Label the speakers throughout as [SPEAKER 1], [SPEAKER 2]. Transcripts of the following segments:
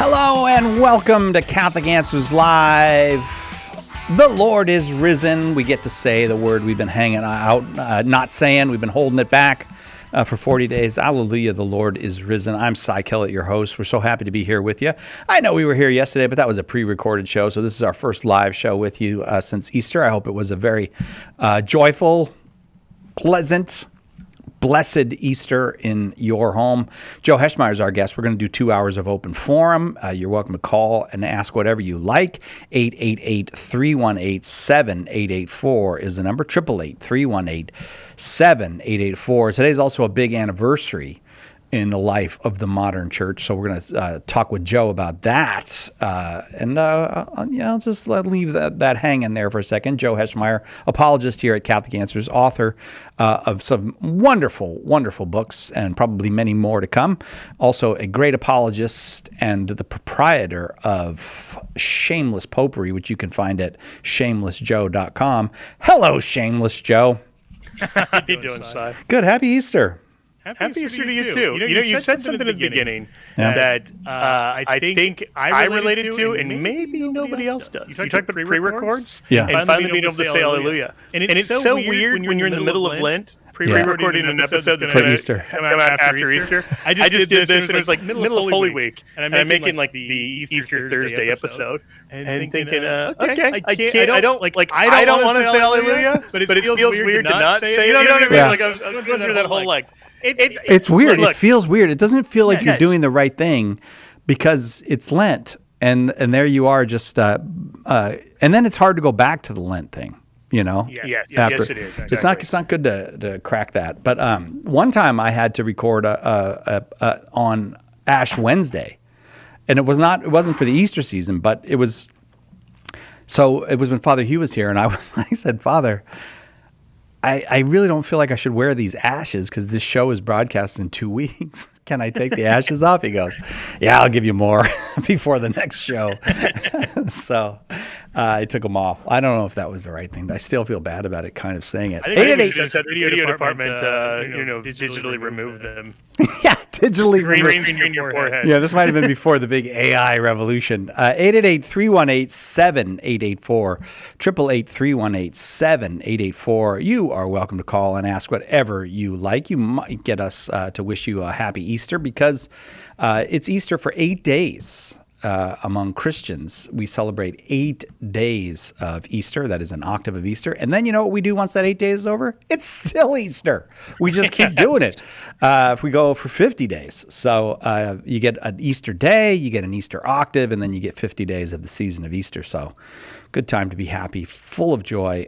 [SPEAKER 1] Hello and welcome to Catholic Answers Live. The Lord is risen. We get to say the word we've been hanging out, not saying. We've been holding it back for 40 days. Hallelujah, the Lord is risen. I'm Cy Kellett, your host. We're so happy to be here with you. I know we were here yesterday, but that was a pre-recorded show, so this is our first live show with you since Easter. I hope it was a very joyful, pleasant, blessed Easter in your home. Joe Heschmeyer is our guest. We're going to do 2 hours of open forum. You're welcome to call and ask whatever you like. 888-318-7884 is the number. 888-318-7884. Today's also a big anniversary in the life of the modern church. So we're going to talk with Joe about that. I'll just leave that hanging there for a second. Joe Heschmeyer, apologist here at Catholic Answers, author of some wonderful, wonderful books and probably many more to come. Also a great apologist and the proprietor of Shameless Popery, which you can find at shamelessjoe.com. Hello, Shameless Joe.
[SPEAKER 2] How you doing, Si?
[SPEAKER 1] Good. Happy Easter.
[SPEAKER 2] Happy Easter to you, too. You said something at the beginning that I think I related to, and maybe nobody else does. You talked about pre-records, and finally being able to say Hallelujah. And it's so weird when you're in the middle of Lent, pre-recording an episode that's
[SPEAKER 1] for Easter.
[SPEAKER 2] Come out after Easter. I just did this, and it was like middle of Holy Week, and I'm making like the Easter Thursday episode, and thinking, okay, I don't want to say Hallelujah, but it feels weird to not say it. You know what I mean? Like I was going through that whole like.
[SPEAKER 1] It's weird. Look, it feels weird. It doesn't feel like you're doing the right thing because it's Lent, and there you are just and then it's hard to go back to the Lent thing, you know.
[SPEAKER 2] Yes, it is.
[SPEAKER 1] Exactly. It's not good to crack that. But one time I had to record on Ash Wednesday, and it wasn't for the Easter season, but it was when Father Hugh was here, and I said, Father, I really don't feel like I should wear these ashes because this show is broadcast in 2 weeks. Can I take the ashes off? He goes, yeah, I'll give you more before the next show. So I took them off. I don't know if that was the right thing, but I still feel bad about it, kind of saying it.
[SPEAKER 2] I think we should just have the video department digitally remove them.
[SPEAKER 1] Yeah, digitally remove
[SPEAKER 2] your forehead.
[SPEAKER 1] Yeah, this might have been before the big AI revolution. 888-318-7884, 888-318-7884. You are welcome to call and ask whatever you like. You might get us to wish you a happy Easter because it's Easter for 8 days. Among Christians, we celebrate 8 days of Easter. That is an octave of Easter. And then you know what we do once that 8 days is over? It's still Easter. We just keep doing it if we go for 50 days. So you get an Easter day, you get an Easter octave, and then you get 50 days of the season of Easter. So good time to be happy, full of joy.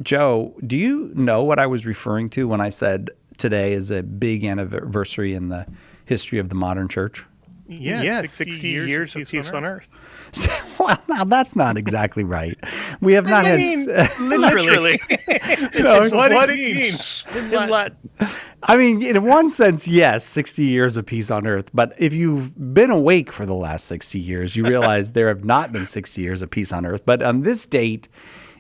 [SPEAKER 1] Joe, do you know what I was referring to when I said today is a big anniversary in the history of the modern church?
[SPEAKER 2] Yeah, 60 years of peace on earth.
[SPEAKER 1] Well, now that's not exactly right. We have not had...
[SPEAKER 2] Literally.
[SPEAKER 1] No,
[SPEAKER 2] what it means in Latin.
[SPEAKER 1] I mean, in one sense, yes, 60 years of peace on earth. But if you've been awake for the last 60 years, you realize there have not been 60 years of peace on earth. But on this date,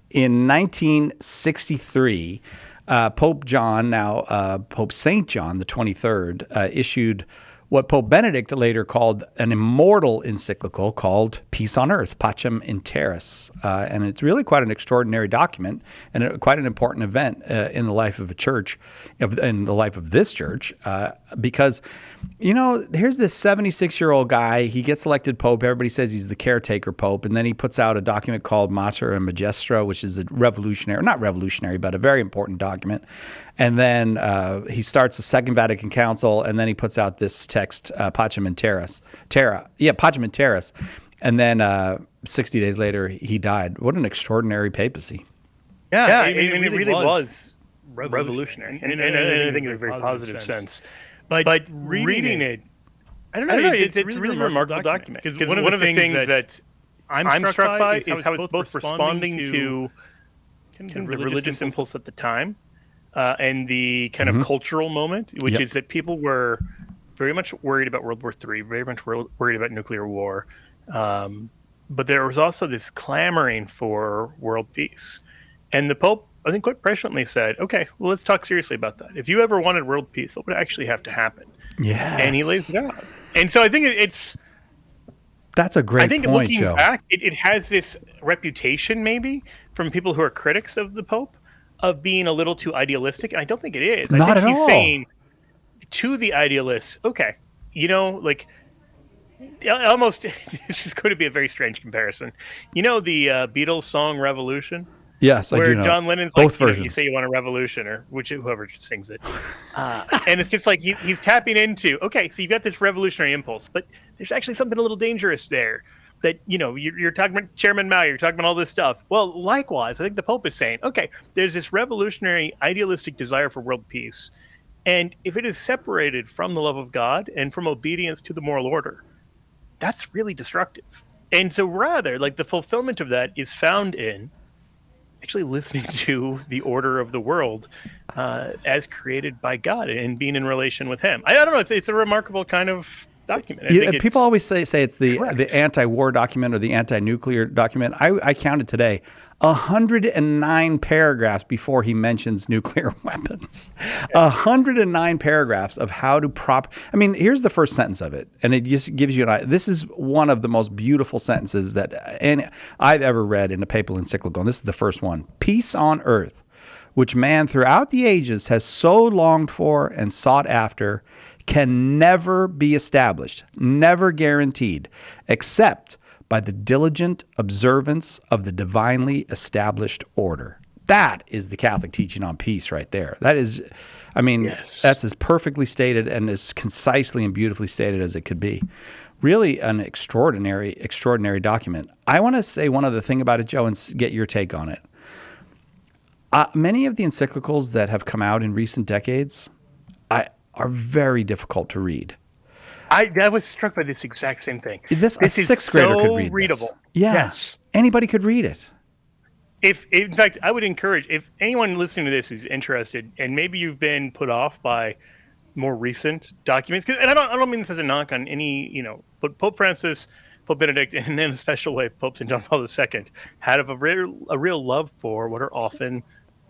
[SPEAKER 1] in 1963, Pope John, now Pope St. John the 23rd, issued what Pope Benedict later called an immortal encyclical called Peace on Earth, Pacem in Terris. And it's really quite an extraordinary document and quite an important event in the life of a church, in the life of this church, because, you know, here's this 76-year-old guy. He gets elected pope. Everybody says he's the caretaker pope. And then he puts out a document called Mater and Magistra, which is a revolutionary, not revolutionary, but a very important document. And then he starts the Second Vatican Council, and then he puts out this text, Pacem in Terris. Pacem in Terris. And then 60 days later, he died. What an extraordinary papacy.
[SPEAKER 2] Yeah, I mean, it really was revolutionary. And I think in a very positive sense. But reading it, I don't know, it's a really remarkable document. Because one of the things that I'm struck by is how it's both responding to the religious impulse at the time, and the kind of cultural moment, which is that people were very much worried about World War III, very much worried about nuclear war. But there was also this clamoring for world peace. And the Pope, I think, quite presciently said, okay, well, let's talk seriously about that. If you ever wanted world peace, what would actually have to happen?
[SPEAKER 1] Yes.
[SPEAKER 2] And he lays it out. And so I think it's
[SPEAKER 1] That's a great point, Joe.
[SPEAKER 2] I think looking back, it has this reputation maybe from people who are critics of the Pope of being a little too idealistic. And I don't think it is. I think he's saying to the idealists, okay, like almost, this is going to be a very strange comparison. The Beatles song Revolution?
[SPEAKER 1] Yes, I do know.
[SPEAKER 2] Where John Lennon's
[SPEAKER 1] both
[SPEAKER 2] like,
[SPEAKER 1] versions.
[SPEAKER 2] You say you want a revolution, or whoever sings it. And it's just like he's tapping into, okay, so you've got this revolutionary impulse, but there's actually something a little dangerous there that, you're talking about Chairman Mao, you're talking about all this stuff. Well, likewise, I think the Pope is saying, okay, there's this revolutionary, idealistic desire for world peace. And if it is separated from the love of God and from obedience to the moral order, that's really destructive. And so rather, like, the fulfillment of that is found in actually listening to the order of the world as created by God and being in relation with Him. I don't know. It's a remarkable kind of document.
[SPEAKER 1] People always say it's the anti-war document or the anti-nuclear document. I counted today 109 paragraphs before he mentions nuclear weapons. 109 paragraphs of how to here's the first sentence of it, and it just gives you an idea. This is one of the most beautiful sentences that I've ever read in a papal encyclical, and this is the first one. Peace on earth, which man throughout the ages has so longed for and sought after, can never be established, never guaranteed, except by the diligent observance of the divinely established order. That is the Catholic teaching on peace right there. That is, That's as perfectly stated and as concisely and beautifully stated as it could be. Really an extraordinary, extraordinary document. I want to say one other thing about it, Joe, and get your take on it. Many of the encyclicals that have come out in recent decades are very difficult to read.
[SPEAKER 2] I was struck by this exact same thing.
[SPEAKER 1] A sixth grader could read
[SPEAKER 2] readable.
[SPEAKER 1] This. Yeah.
[SPEAKER 2] Yes.
[SPEAKER 1] Anybody could read it.
[SPEAKER 2] In fact, I would encourage, if anyone listening to this is interested, and maybe you've been put off by more recent documents, and I don't mean this as a knock on any, but Pope Francis, Pope Benedict, and in a special way, Pope St. John Paul II had a real love for what are often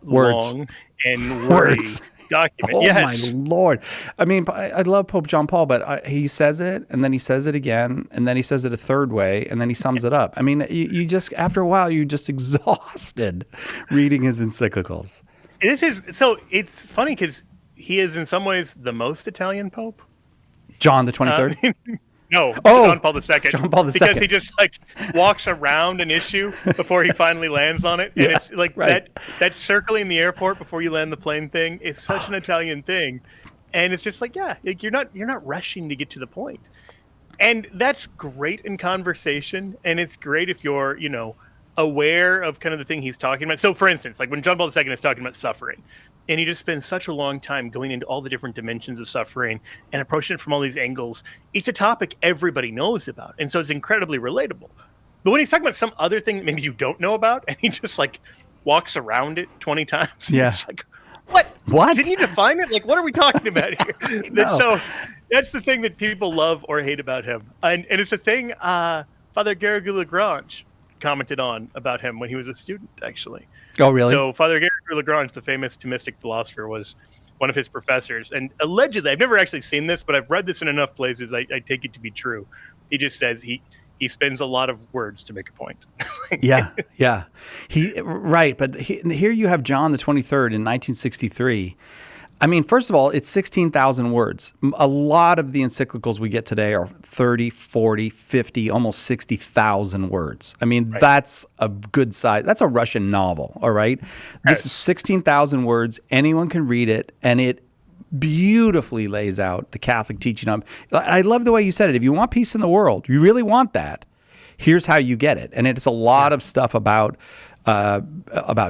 [SPEAKER 2] long and wordy document.
[SPEAKER 1] Oh, my Lord. I love Pope John Paul, but he says it, and then he says it again, and then he says it a third way, and then he sums it up. You just, after a while, you're just exhausted reading his encyclicals.
[SPEAKER 2] It's funny because he is in some ways the most Italian Pope.
[SPEAKER 1] John the 23rd?
[SPEAKER 2] No, John Paul II.
[SPEAKER 1] John Paul II.
[SPEAKER 2] Because he just walks around an issue before he finally lands on it. And it's that circling the airport before you land the plane thing is such an Italian thing. And it's just you're not rushing to get to the point. And that's great in conversation, and it's great if you're, aware of kind of the thing he's talking about. So for instance, like when John Paul II is talking about suffering, and he just spends such a long time going into all the different dimensions of suffering and approaching it from all these angles. It's a topic everybody knows about. And so it's incredibly relatable. But when he's talking about some other thing that maybe you don't know about, and he just walks around it 20 times.
[SPEAKER 1] Yeah.
[SPEAKER 2] What? Didn't you define it? What are we talking about here? So that's the thing that people love or hate about him. And it's a thing Father Garrigou-Lagrange commented on about him when he was a student, actually.
[SPEAKER 1] Oh, really?
[SPEAKER 2] So Father Garrigou-Lagrange, the famous Thomistic philosopher, was one of his professors. And allegedly, I've never actually seen this, but I've read this in enough places, I take it to be true. He just says he spends a lot of words to make a point.
[SPEAKER 1] Yeah. But here you have John the 23rd in 1963. First of all, it's 16,000 words. A lot of the encyclicals we get today are 30, 40, 50, almost 60,000 words. That's a good size. That's a Russian novel, all right? This is 16,000 words. Anyone can read it, and it beautifully lays out the Catholic teaching. I love the way you said it. If you want peace in the world, you really want that, here's how you get it. And it's a lot of stuff about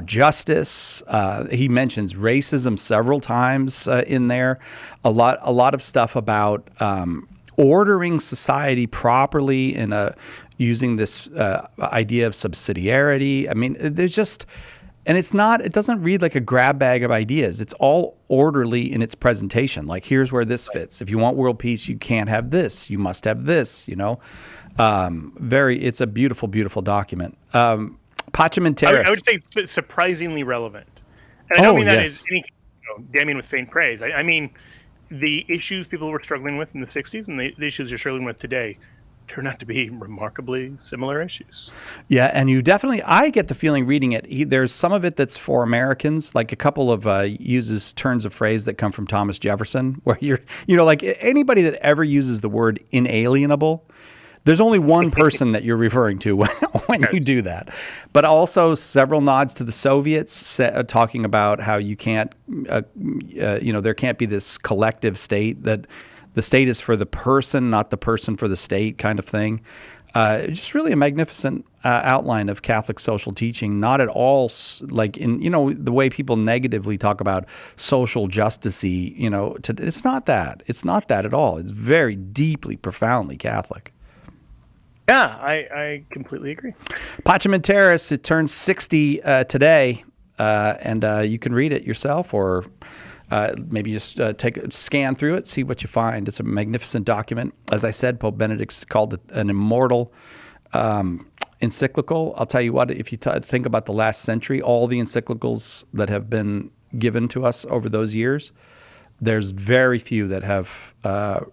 [SPEAKER 1] justice. He mentions racism several times in there. A lot of stuff about ordering society properly in using this idea of subsidiarity. There's just, and it doesn't read like a grab bag of ideas. It's all orderly in its presentation. Like, here's where this fits. If you want world peace, you can't have this. You must have this. It's a beautiful, beautiful document. Pacem in Terris.
[SPEAKER 2] I would say surprisingly relevant. And I don't mean that as any damning with faint praise. I mean the issues people were struggling with in the 60s and the issues they're struggling with today turn out to be remarkably similar issues.
[SPEAKER 1] Yeah, and I get the feeling reading it, there's some of it that's for Americans, like a couple of uses turns of phrase that come from Thomas Jefferson, where like anybody that ever uses the word inalienable, there's only one person that you're referring to when you do that. But also several nods to the Soviets talking about how you can't, there can't be this collective state, that the state is for the person, not the person for the state kind of thing. Just really a magnificent outline of Catholic social teaching, not at all like in, the way people negatively talk about social justice-y, it's not that. It's not that at all. It's very deeply, profoundly Catholic.
[SPEAKER 2] Yeah, I completely agree.
[SPEAKER 1] Pachman Terrace, it turns 60 today, and you can read it yourself, or maybe just scan through it, see what you find. It's a magnificent document. As I said, Pope Benedict called it an immortal encyclical. I'll tell you what, if you think about the last century, all the encyclicals that have been given to us over those years, there's very few that have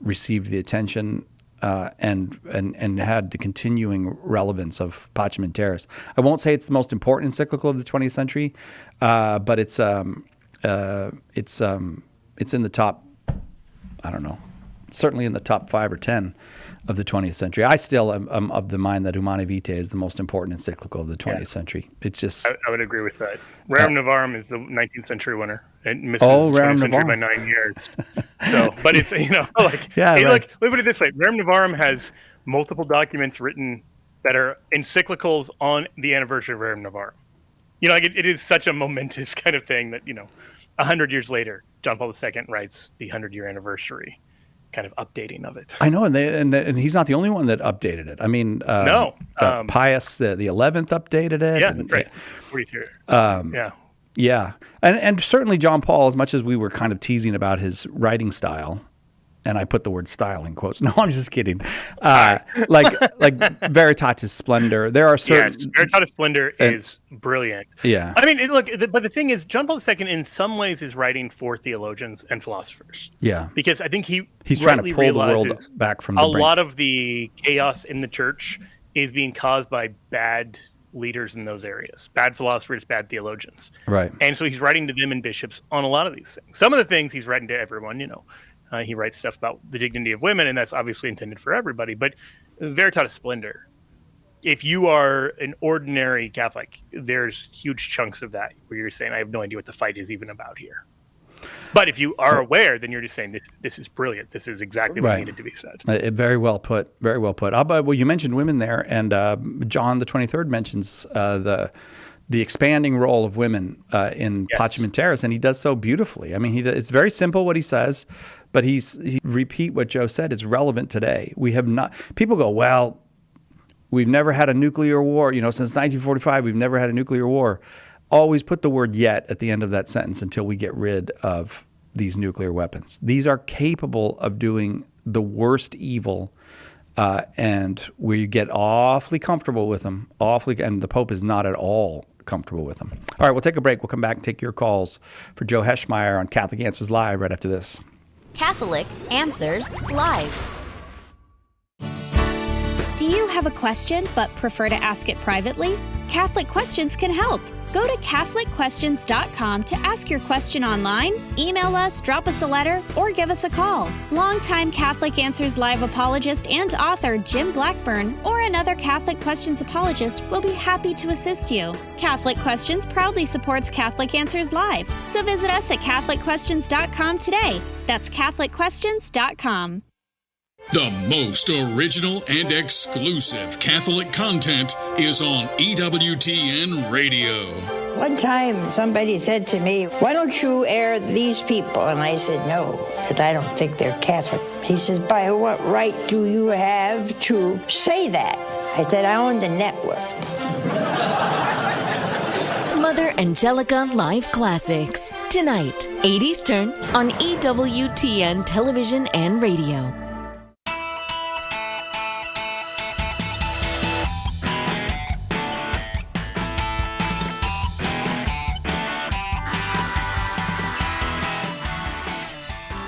[SPEAKER 1] received the attention and had the continuing relevance of Pachman Terrace. I won't say it's the most important encyclical of the 20th century, but it's in the top, I don't know, certainly in the top 5 or 10 of the 20th century. I still am of the mind that Humanae Vitae is the most important encyclical of the 20th century. It's just...
[SPEAKER 2] I would agree with that. Rerum Novarum is the 19th century winner. It misses the 20th century by 9 years. So, but it's, let me put it this way. Rerum Novarum has multiple documents written that are encyclicals on the anniversary of Rerum Novarum. It is such a momentous kind of thing that, 100 years later, John Paul II writes the 100-year anniversary kind of updating of it.
[SPEAKER 1] I know, and he's not the only one that updated it. I mean, Pius the 11th updated it.
[SPEAKER 2] Yeah, right. 42.
[SPEAKER 1] Yeah, and certainly John Paul, as much as we were kind of teasing about his writing style, and I put the word style in quotes. No, I'm just kidding. Like Veritatis Splendor. There are certain...
[SPEAKER 2] Yes, Veritatis Splendor is brilliant.
[SPEAKER 1] Yeah.
[SPEAKER 2] I mean, but the thing is, John Paul II in some ways is writing for theologians and philosophers.
[SPEAKER 1] Yeah.
[SPEAKER 2] Because I think he's
[SPEAKER 1] trying to pull the world back from the brink.
[SPEAKER 2] A lot of the chaos in the church is being caused by bad leaders in those areas, bad philosophers, bad theologians.
[SPEAKER 1] Right.
[SPEAKER 2] And so he's writing to them and bishops on a lot of these things. Some of the things he's writing to everyone, he writes stuff about the dignity of women, and that's obviously intended for everybody. But Veritatis Splendor, if you are an ordinary Catholic, there's huge chunks of that where you're saying, I have no idea what the fight is even about here. But if you are aware, then you're just saying, this is brilliant. This is exactly what needed to be said.
[SPEAKER 1] Very well put. Very well put. Well, you mentioned women there, and John the 23rd mentions the expanding role of women in Pachman Terrace, and he does so beautifully. I mean, it's very simple what he says, but he repeat what Joe said. It's relevant today. We have not. People go, well, we've never had a nuclear war. Since 1945, we've never had a nuclear war. Always put the word "yet" at the end of that sentence until we get rid of these nuclear weapons. These are capable of doing the worst evil, and we get awfully comfortable with them. And the Pope is not at all comfortable with them. All right, we'll take a break. We'll come back and take your calls for Joe Heschmeyer on Catholic Answers Live right after this.
[SPEAKER 3] Catholic Answers Live.
[SPEAKER 4] Do you have a question but prefer to ask it privately? Catholic Questions can help. Go to CatholicQuestions.com to ask your question online, email us, drop us a letter, or give us a call. Longtime Catholic Answers Live apologist and author Jim Blackburn or another Catholic Questions apologist will be happy to assist you. Catholic Questions proudly supports Catholic Answers Live, so visit us at CatholicQuestions.com today. That's CatholicQuestions.com.
[SPEAKER 5] The most original and exclusive Catholic content is on EWTN Radio.
[SPEAKER 6] One time somebody said to me, why don't you air these people? And I said, no, because I don't think they're Catholic. He says, by what right do you have to say that? I said, I own the network.
[SPEAKER 3] Mother Angelica Live Classics. Tonight, 8 Eastern on EWTN Television and Radio.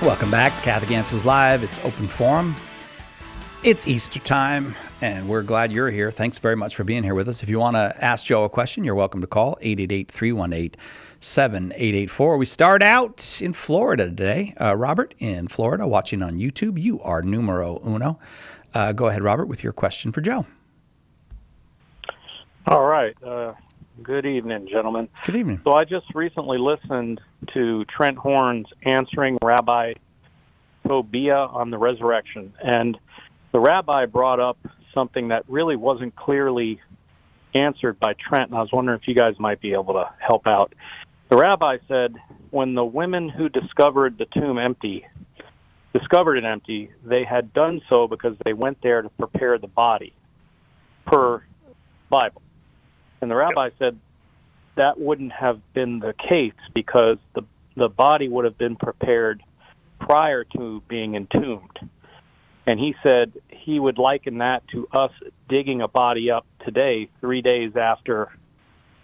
[SPEAKER 1] Welcome back to Catholic Answers Live. It's open forum. It's Easter time, and we're glad you're here. Thanks very much for being here with us. If you want to ask Joe a question, you're welcome to call 888-318-7884. We start out in Florida today. Robert in Florida, watching on YouTube. You are numero uno. Go ahead, Robert, with your question for Joe.
[SPEAKER 7] All right. Good evening, gentlemen.
[SPEAKER 1] Good evening.
[SPEAKER 7] So I just recently listened to Trent Horn's answering Rabbi Tobia on the resurrection, and the rabbi brought up something that really wasn't clearly answered by Trent, and I was wondering if you guys might be able to help out. The rabbi said when the women who discovered the tomb discovered it empty, they had done so because they went there to prepare the body, per Bible. And the rabbi said that wouldn't have been the case because the body would have been prepared prior to being entombed. And he said he would liken that to us digging a body up today, 3 days after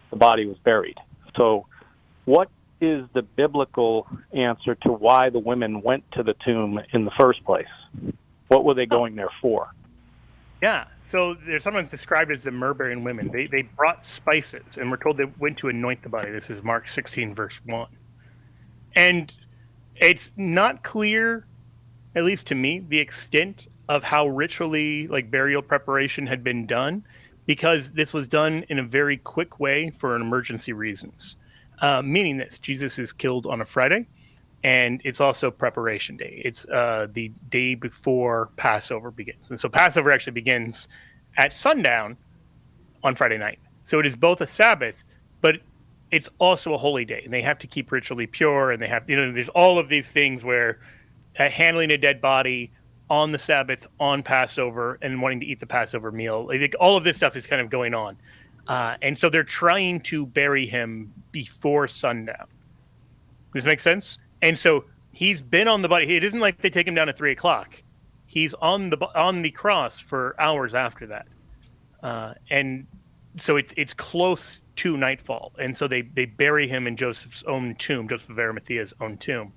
[SPEAKER 7] the body was buried. So what is the biblical answer to why the women went to the tomb in the first place? What were they going there for?
[SPEAKER 2] Yeah, so they're sometimes described as the myrrh-bearing women. They brought spices, and we're told they went to anoint the body. This is Mark 16, verse 1. And it's not clear, at least to me, the extent of how ritually, like, burial preparation had been done, because this was done in a very quick way for emergency reasons. Meaning this, Jesus is killed on a Friday, and it's also preparation day. It's the day before Passover begins. And so Passover actually begins at sundown on Friday night. So it is both a Sabbath, but it's also a holy day. And they have to keep ritually pure, and they have, there's all of these things where handling a dead body on the Sabbath, on Passover, and wanting to eat the Passover meal. I think all of this stuff is kind of going on. And so they're trying to bury him before sundown. Does this make sense? And so he's been on the body. It isn't like they take him down at 3 o'clock. He's on the cross for hours after that. And so it's close to nightfall. And so they bury him in Joseph's own tomb, Joseph of Arimathea's own tomb.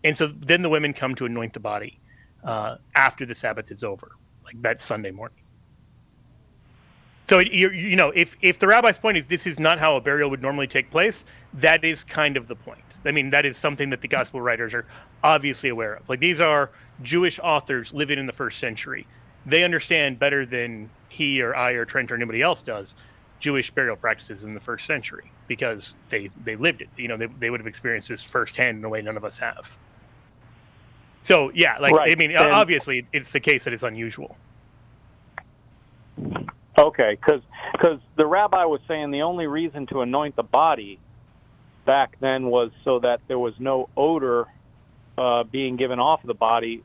[SPEAKER 2] And so then the women come to anoint the body after the Sabbath is over, like that Sunday morning. So, if the rabbi's point is this is not how a burial would normally take place, that is kind of the point. I mean, that is something that the gospel writers are obviously aware of. Like, these are Jewish authors living in the first century. They understand better than he or I or Trent or anybody else does Jewish burial practices in the first century because they lived it. They would have experienced this firsthand in a way none of us have. So, yeah, right. I mean, obviously, it's the case that it's unusual.
[SPEAKER 7] Okay, because the rabbi was saying the only reason to anoint the body back then was so that there was no odor being given off of the body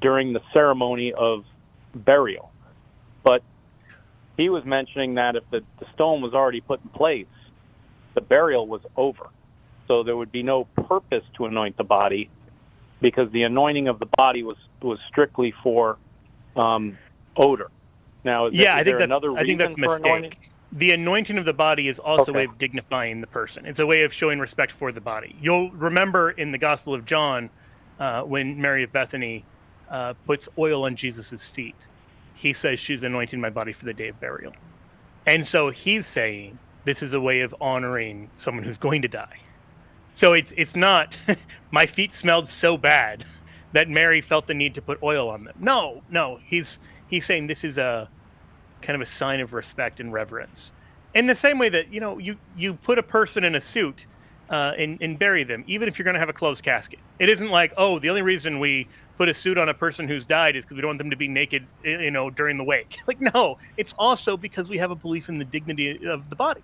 [SPEAKER 7] during the ceremony of burial. But he was mentioning that if the stone was already put in place, the burial was over. So there would be no purpose to anoint the body because the anointing of the body was strictly for odor. Now,
[SPEAKER 2] I think that's a mistake. The anointing of the body is also a way of dignifying the person. It's a way of showing respect for the body. You'll remember in the Gospel of John when Mary of Bethany puts oil on Jesus' feet. He says, she's anointing my body for the day of burial. And so he's saying this is a way of honoring someone who's going to die. So it's not, my feet smelled so bad that Mary felt the need to put oil on them. No, he's saying this is a kind of a sign of respect and reverence. In the same way that, you put a person in a suit and bury them, even if you're going to have a closed casket. It isn't like, the only reason we put a suit on a person who's died is because we don't want them to be naked, during the wake. Like, no, it's also because we have a belief in the dignity of the body,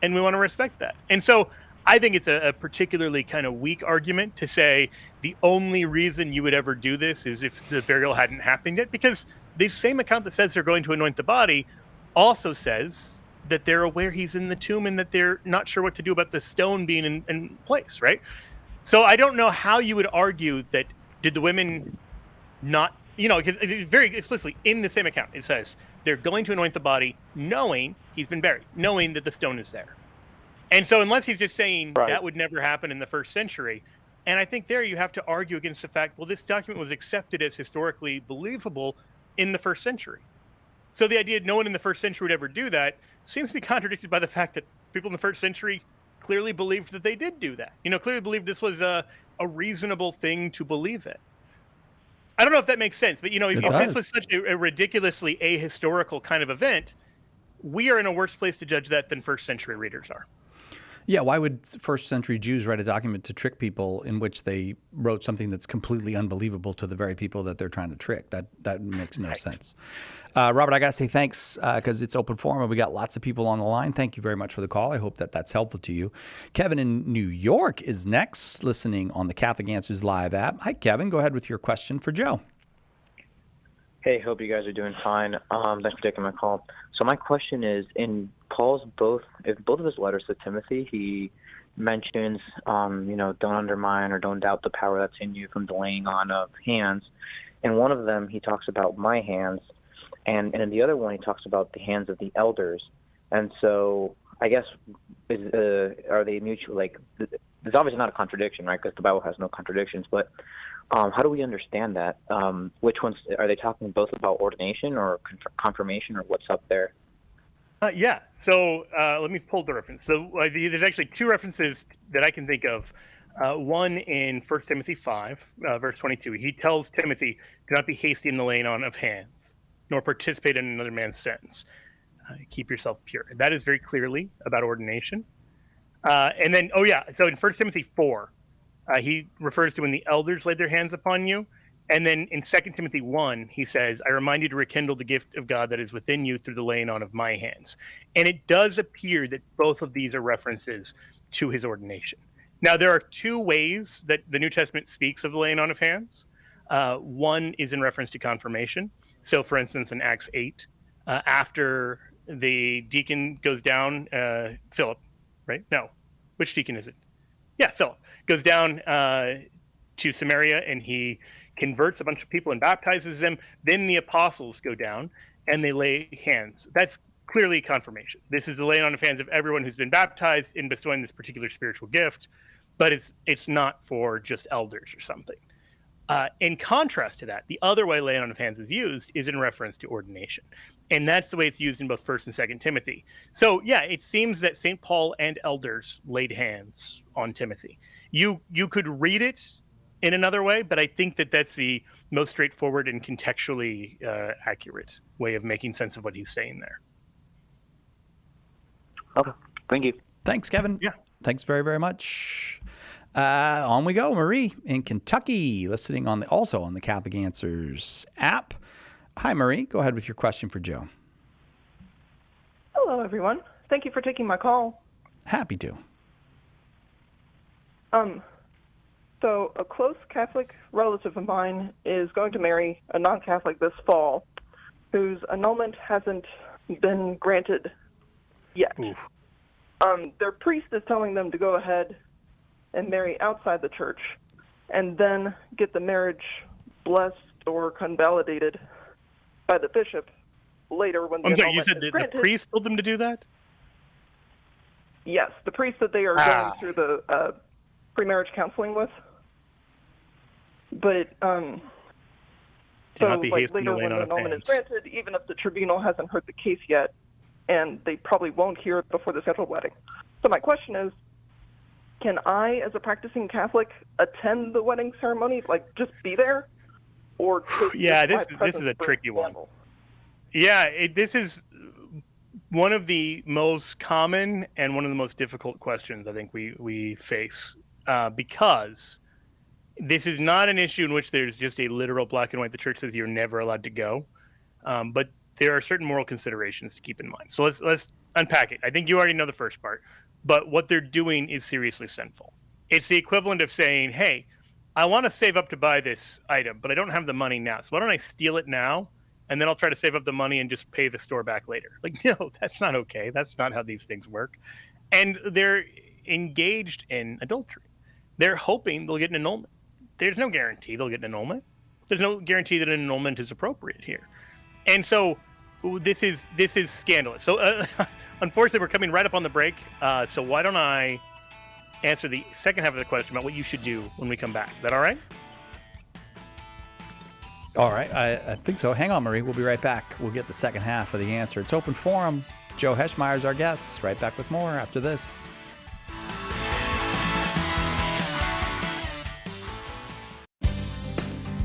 [SPEAKER 2] and we want to respect that. And so I think it's a particularly kind of weak argument to say the only reason you would ever do this is if the burial hadn't happened yet, because the same account that says they're going to anoint the body also says that they're aware he's in the tomb and that they're not sure what to do about the stone being in place, right? So I don't know how you would argue that did the women not, because it's very explicitly in the same account, it says they're going to anoint the body knowing he's been buried, knowing that the stone is there. And so unless he's just saying that would never happen in the first century, and I think there you have to argue against the fact, well, this document was accepted as historically believable in the first century. So the idea that no one in the first century would ever do that seems to be contradicted by the fact that people in the first century clearly believed that they did do that. Clearly believed this was a reasonable thing to believe in. I don't know if that makes sense, but if this was such a ridiculously ahistorical kind of event, we are in a worse place to judge that than first century readers are.
[SPEAKER 1] Yeah, why would first century Jews write a document to trick people in which they wrote something that's completely unbelievable to the very people that they're trying to trick? That makes no sense. Robert, I got to say thanks because it's open forum and we got lots of people on the line. Thank you very much for the call. I hope that that's helpful to you. Kevin in New York is next, listening on the Catholic Answers Live app. Hi, Kevin. Go ahead with your question for Joe.
[SPEAKER 8] Hey, hope you guys are doing fine. Thanks for taking my call. So my question is, in Paul's both of his letters to Timothy, he mentions, don't undermine or don't doubt the power that's in you from the laying on of hands. In one of them, he talks about my hands, and in the other one, he talks about the hands of the elders. And so I guess, are they mutual? Like, there's obviously not a contradiction, right? Because the Bible has no contradictions, but how do we understand that? Which ones are they talking both about ordination or confirmation, or what's up there?
[SPEAKER 2] Yeah. So let me pull the reference. So there's actually two references that I can think of. One in 1 Timothy 5, verse 22. He tells Timothy, "Do not be hasty in the laying on of hands, nor participate in another man's sentence. Keep yourself pure." That is very clearly about ordination. And then, so in 1 Timothy 4, he refers to when the elders laid their hands upon you. And then in 2 Timothy 1, he says, "I remind you to rekindle the gift of God that is within you through the laying on of my hands." And it does appear that both of these are references to his ordination. Now, there are two ways that the New Testament speaks of the laying on of hands. One is in reference to confirmation. So, for instance, in Acts 8, after the deacon goes down, Philip, right? No. Which deacon is it? Yeah, Philip goes down to Samaria, and he converts a bunch of people and baptizes them. Then the apostles go down and they lay hands. That's clearly confirmation. This is the laying on of hands of everyone who's been baptized in bestowing this particular spiritual gift, but it's not for just elders or something. In contrast to that, the other way laying on of hands is used is in reference to ordination. And that's the way it's used in both 1 and 2 Timothy. So, yeah, it seems that St. Paul and elders laid hands on Timothy. You could read it in another way, but I think that that's the most straightforward and contextually accurate way of making sense of what he's saying there.
[SPEAKER 8] Okay, thank you.
[SPEAKER 1] Thanks, Kevin.
[SPEAKER 2] Yeah.
[SPEAKER 1] Thanks very, very much. On we go. Marie in Kentucky, listening also on the Catholic Answers app. Hi, Marie. Go ahead with your question for Joe.
[SPEAKER 9] Hello, everyone. Thank you for taking my call.
[SPEAKER 1] Happy to.
[SPEAKER 9] So a close Catholic relative of mine is going to marry a non-Catholic this fall, whose annulment hasn't been granted yet. Their priest is telling them to go ahead and marry outside the church, and then get the marriage blessed or convalidated by the bishop later when the annulment
[SPEAKER 2] you said
[SPEAKER 9] is granted.
[SPEAKER 2] The priest told them to do that?
[SPEAKER 9] Yes, the priest that they are going through the pre-marriage counseling with. But so later when the annulment is granted, even if the tribunal hasn't heard the case yet, and they probably won't hear it before the scheduled wedding. So my question is, can I, as a practicing Catholic, attend the wedding ceremony, like just be there? Or
[SPEAKER 2] this is a tricky one. Yeah, this is one of the most common and one of the most difficult questions I think we face, because this is not an issue in which there's just a literal black and white. The church says you're never allowed to go, but there are certain moral considerations to keep in mind. So let's unpack it. I think you already know the first part, but what they're doing is seriously sinful. It's the equivalent of saying, hey, I want to save up to buy this item, but I don't have the money now. So why don't I steal it now, and then I'll try to save up the money and just pay the store back later? Like, no, that's not okay. That's not how these things work. And they're engaged in adultery. They're hoping they'll get an annulment. There's no guarantee they'll get an annulment. There's no guarantee that an annulment is appropriate here. And so this is scandalous. So unfortunately, we're coming right up on the break. So why don't I answer the second half of the question about what you should do when we come back? Is that all right?
[SPEAKER 1] All right, I think so. Hang on, Marie. We'll be right back. We'll get the second half of the answer. It's open forum. Joe Heschmeyer is our guest. Right back with more after this.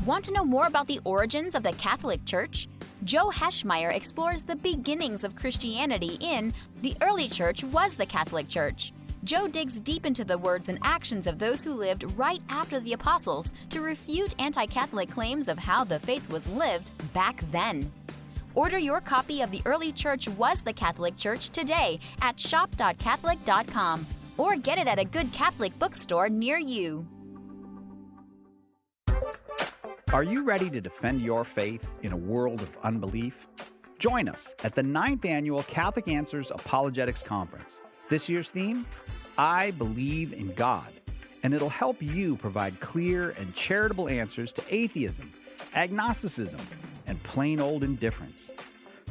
[SPEAKER 10] Want to know more about the origins of the Catholic Church? Joe Heschmeyer explores the beginnings of Christianity in The Early Church Was the Catholic Church. Joe digs deep into the words and actions of those who lived right after the apostles to refute anti-Catholic claims of how the faith was lived back then. Order your copy of The Early Church Was the Catholic Church today at shop.catholic.com or get it at a good Catholic bookstore near you.
[SPEAKER 1] Are you ready to defend your faith in a world of unbelief? Join us at the 9th Annual Catholic Answers Apologetics Conference. This year's theme, I Believe in God, and it'll help you provide clear and charitable answers to atheism, agnosticism, and plain old indifference.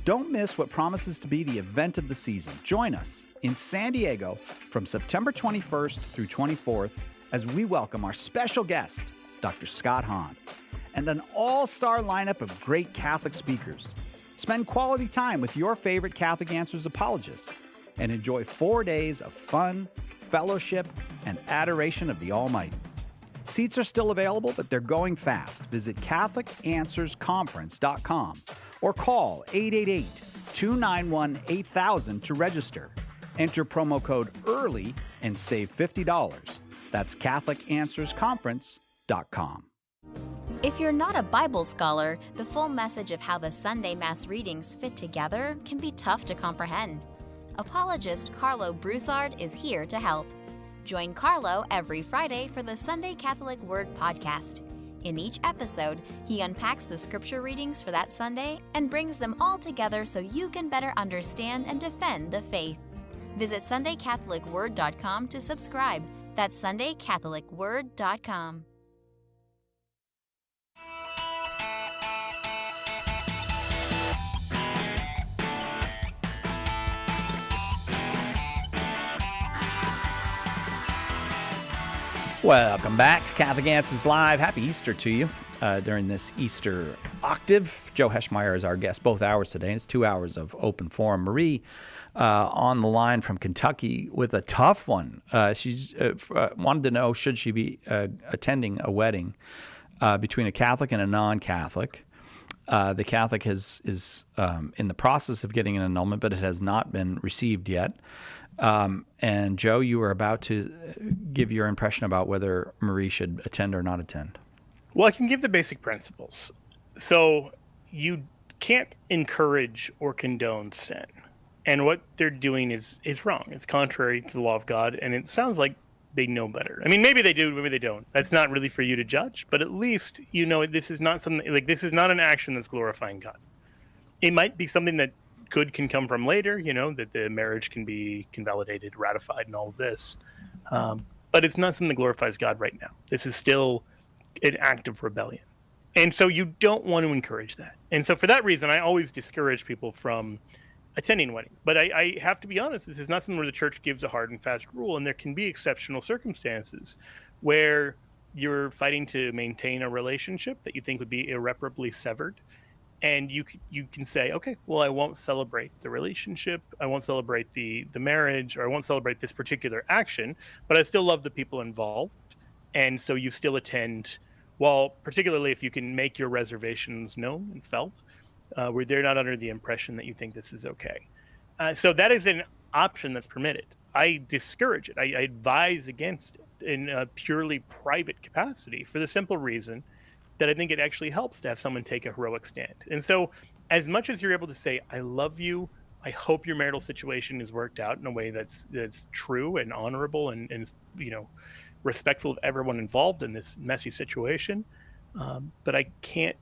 [SPEAKER 1] Don't miss what promises to be the event of the season. Join us in San Diego from September 21st through 24th as we welcome our special guest, Dr. Scott Hahn, and an all-star lineup of great Catholic speakers. Spend quality time with your favorite Catholic Answers apologists and enjoy 4 days of fun, fellowship, and adoration of the Almighty. Seats are still available, but they're going fast. Visit CatholicAnswersConference.com or call 888-291-8000 to register. Enter promo code EARLY and save $50. That's CatholicAnswersConference.com.
[SPEAKER 10] If you're not a Bible scholar, the full message of how the Sunday Mass readings fit together can be tough to comprehend. Apologist Carlo Broussard is here to help. Join Carlo every Friday for the Sunday Catholic Word podcast. In each episode, he unpacks the scripture readings for that Sunday and brings them all together so you can better understand and defend the faith. Visit SundayCatholicWord.com to subscribe. That's SundayCatholicWord.com.
[SPEAKER 1] Welcome back to Catholic Answers Live. Happy Easter to you during this Easter octave. Joe Heschmeyer is our guest both hours today, and it's 2 hours of open forum. Marie on the line from Kentucky with a tough one. She's wanted to know, should she be attending a wedding between a Catholic and a non-Catholic? The Catholic is in the process of getting an annulment, but it has not been received yet. And Joe, you were about to give your impression about whether Marie should attend or not attend.
[SPEAKER 2] Well, I can give the basic principles. So you can't encourage or condone sin. And what they're doing is wrong. It's contrary to the law of God, and it sounds like they know better. I mean, maybe they do, maybe they don't. That's not really for you to judge, but at least you know this is not something like this is not an action that's glorifying God. It might be something that can come from later, that the marriage can be validated, ratified, and all of this. But it's not something that glorifies God right now. This is still an act of rebellion. And so you don't want to encourage that. And so for that reason, I always discourage people from attending weddings. But I have to be honest, this is not something where the church gives a hard and fast rule, and there can be exceptional circumstances where you're fighting to maintain a relationship that you think would be irreparably severed. And you can say, okay, well, I won't celebrate the relationship, I won't celebrate the marriage, or I won't celebrate this particular action, but I still love the people involved. And so you still attend, particularly if you can make your reservations known and felt, where they're not under the impression that you think this is okay. So that is an option that's permitted. I discourage it. I advise against it in a purely private capacity for the simple reason that I think it actually helps to have someone take a heroic stand. And so as much as you're able to say, I love you, I hope your marital situation is worked out in a way that's true and honorable and respectful of everyone involved in this messy situation, but I can't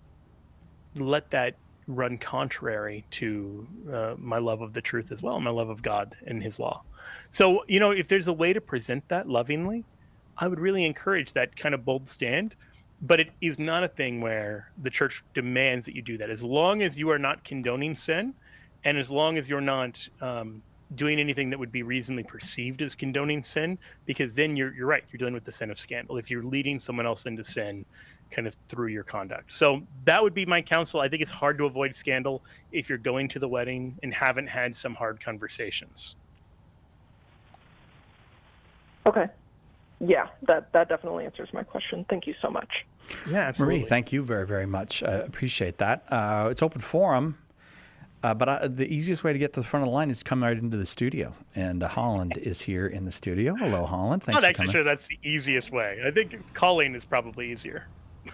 [SPEAKER 2] let that run contrary to my love of the truth as well, my love of God and his law. So, if there's a way to present that lovingly, I would really encourage that kind of bold stand. But it is not a thing where the church demands that you do that. As long as you are not condoning sin, and as long as you're not doing anything that would be reasonably perceived as condoning sin, because then you're right, you're dealing with the sin of scandal. If you're leading someone else into sin, kind of through your conduct. So that would be my counsel. I think it's hard to avoid scandal if you're going to the wedding and haven't had some hard conversations.
[SPEAKER 9] Okay. Yeah, that definitely answers my question. Thank you so much.
[SPEAKER 2] Yeah, absolutely.
[SPEAKER 1] Marie, thank you very, very much. I appreciate that. It's open forum, but the easiest way to get to the front of the line is to come right into the studio. And Holland is here in the studio. Hello, Holland. Thanks
[SPEAKER 2] I'm
[SPEAKER 1] for
[SPEAKER 2] not actually
[SPEAKER 1] coming.
[SPEAKER 2] sure that's the easiest way. I think calling is probably easier.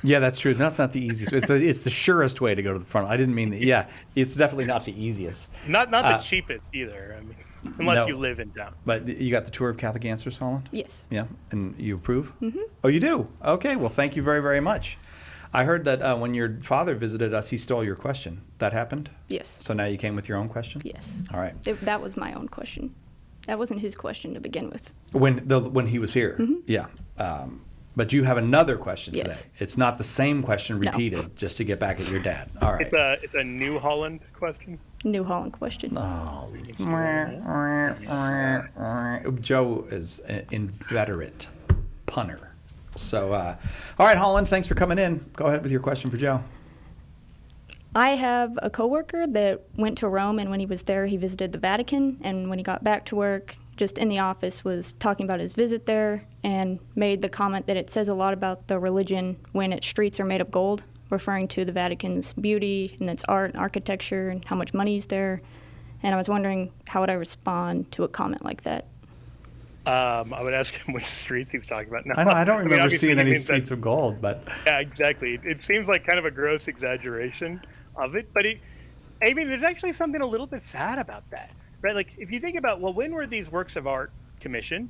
[SPEAKER 1] Yeah, that's true. That's not the easiest. It's the surest way to go to the front. I didn't mean that. Yeah, it's definitely not the easiest.
[SPEAKER 2] Not the cheapest either. I mean, unless you live in town.
[SPEAKER 1] But you got the tour of Catholic Answers, Holland?
[SPEAKER 11] Yes.
[SPEAKER 1] Yeah, and you approve?
[SPEAKER 11] Mm-hmm.
[SPEAKER 1] Oh, you do? Okay, well, thank you very, very much. I heard that when your father visited us, he stole your question. That happened?
[SPEAKER 11] Yes.
[SPEAKER 1] So now you came with your own question?
[SPEAKER 11] Yes.
[SPEAKER 1] All right.
[SPEAKER 11] That was my own question. That wasn't his question to begin with.
[SPEAKER 1] When he was here?
[SPEAKER 11] Mm-hmm.
[SPEAKER 1] Yeah. But you have another question today.
[SPEAKER 11] Yes.
[SPEAKER 1] It's not the same question repeated, just to get back at your dad. All right.
[SPEAKER 2] It's a New Holland question.
[SPEAKER 11] New Holland question.
[SPEAKER 1] Oh. Joe is an inveterate punner. So, all right, Holland, thanks for coming in. Go ahead with your question for Joe.
[SPEAKER 11] I have a coworker that went to Rome, and when he was there, he visited the Vatican. And when he got back to work, just in the office, was talking about his visit there and made the comment that it says a lot about the religion when its streets are made of gold, referring to the Vatican's beauty and its art and architecture and how much money is there. And I was wondering, how would I respond to a comment like that?
[SPEAKER 2] I would ask him which streets he's talking about. No,
[SPEAKER 1] I don't remember seeing any
[SPEAKER 2] means
[SPEAKER 1] streets of gold, but
[SPEAKER 2] yeah, exactly. It seems like kind of a gross exaggeration of it, but there's actually something a little bit sad about that, right? Like, if you think about, well, when were these works of art commissioned?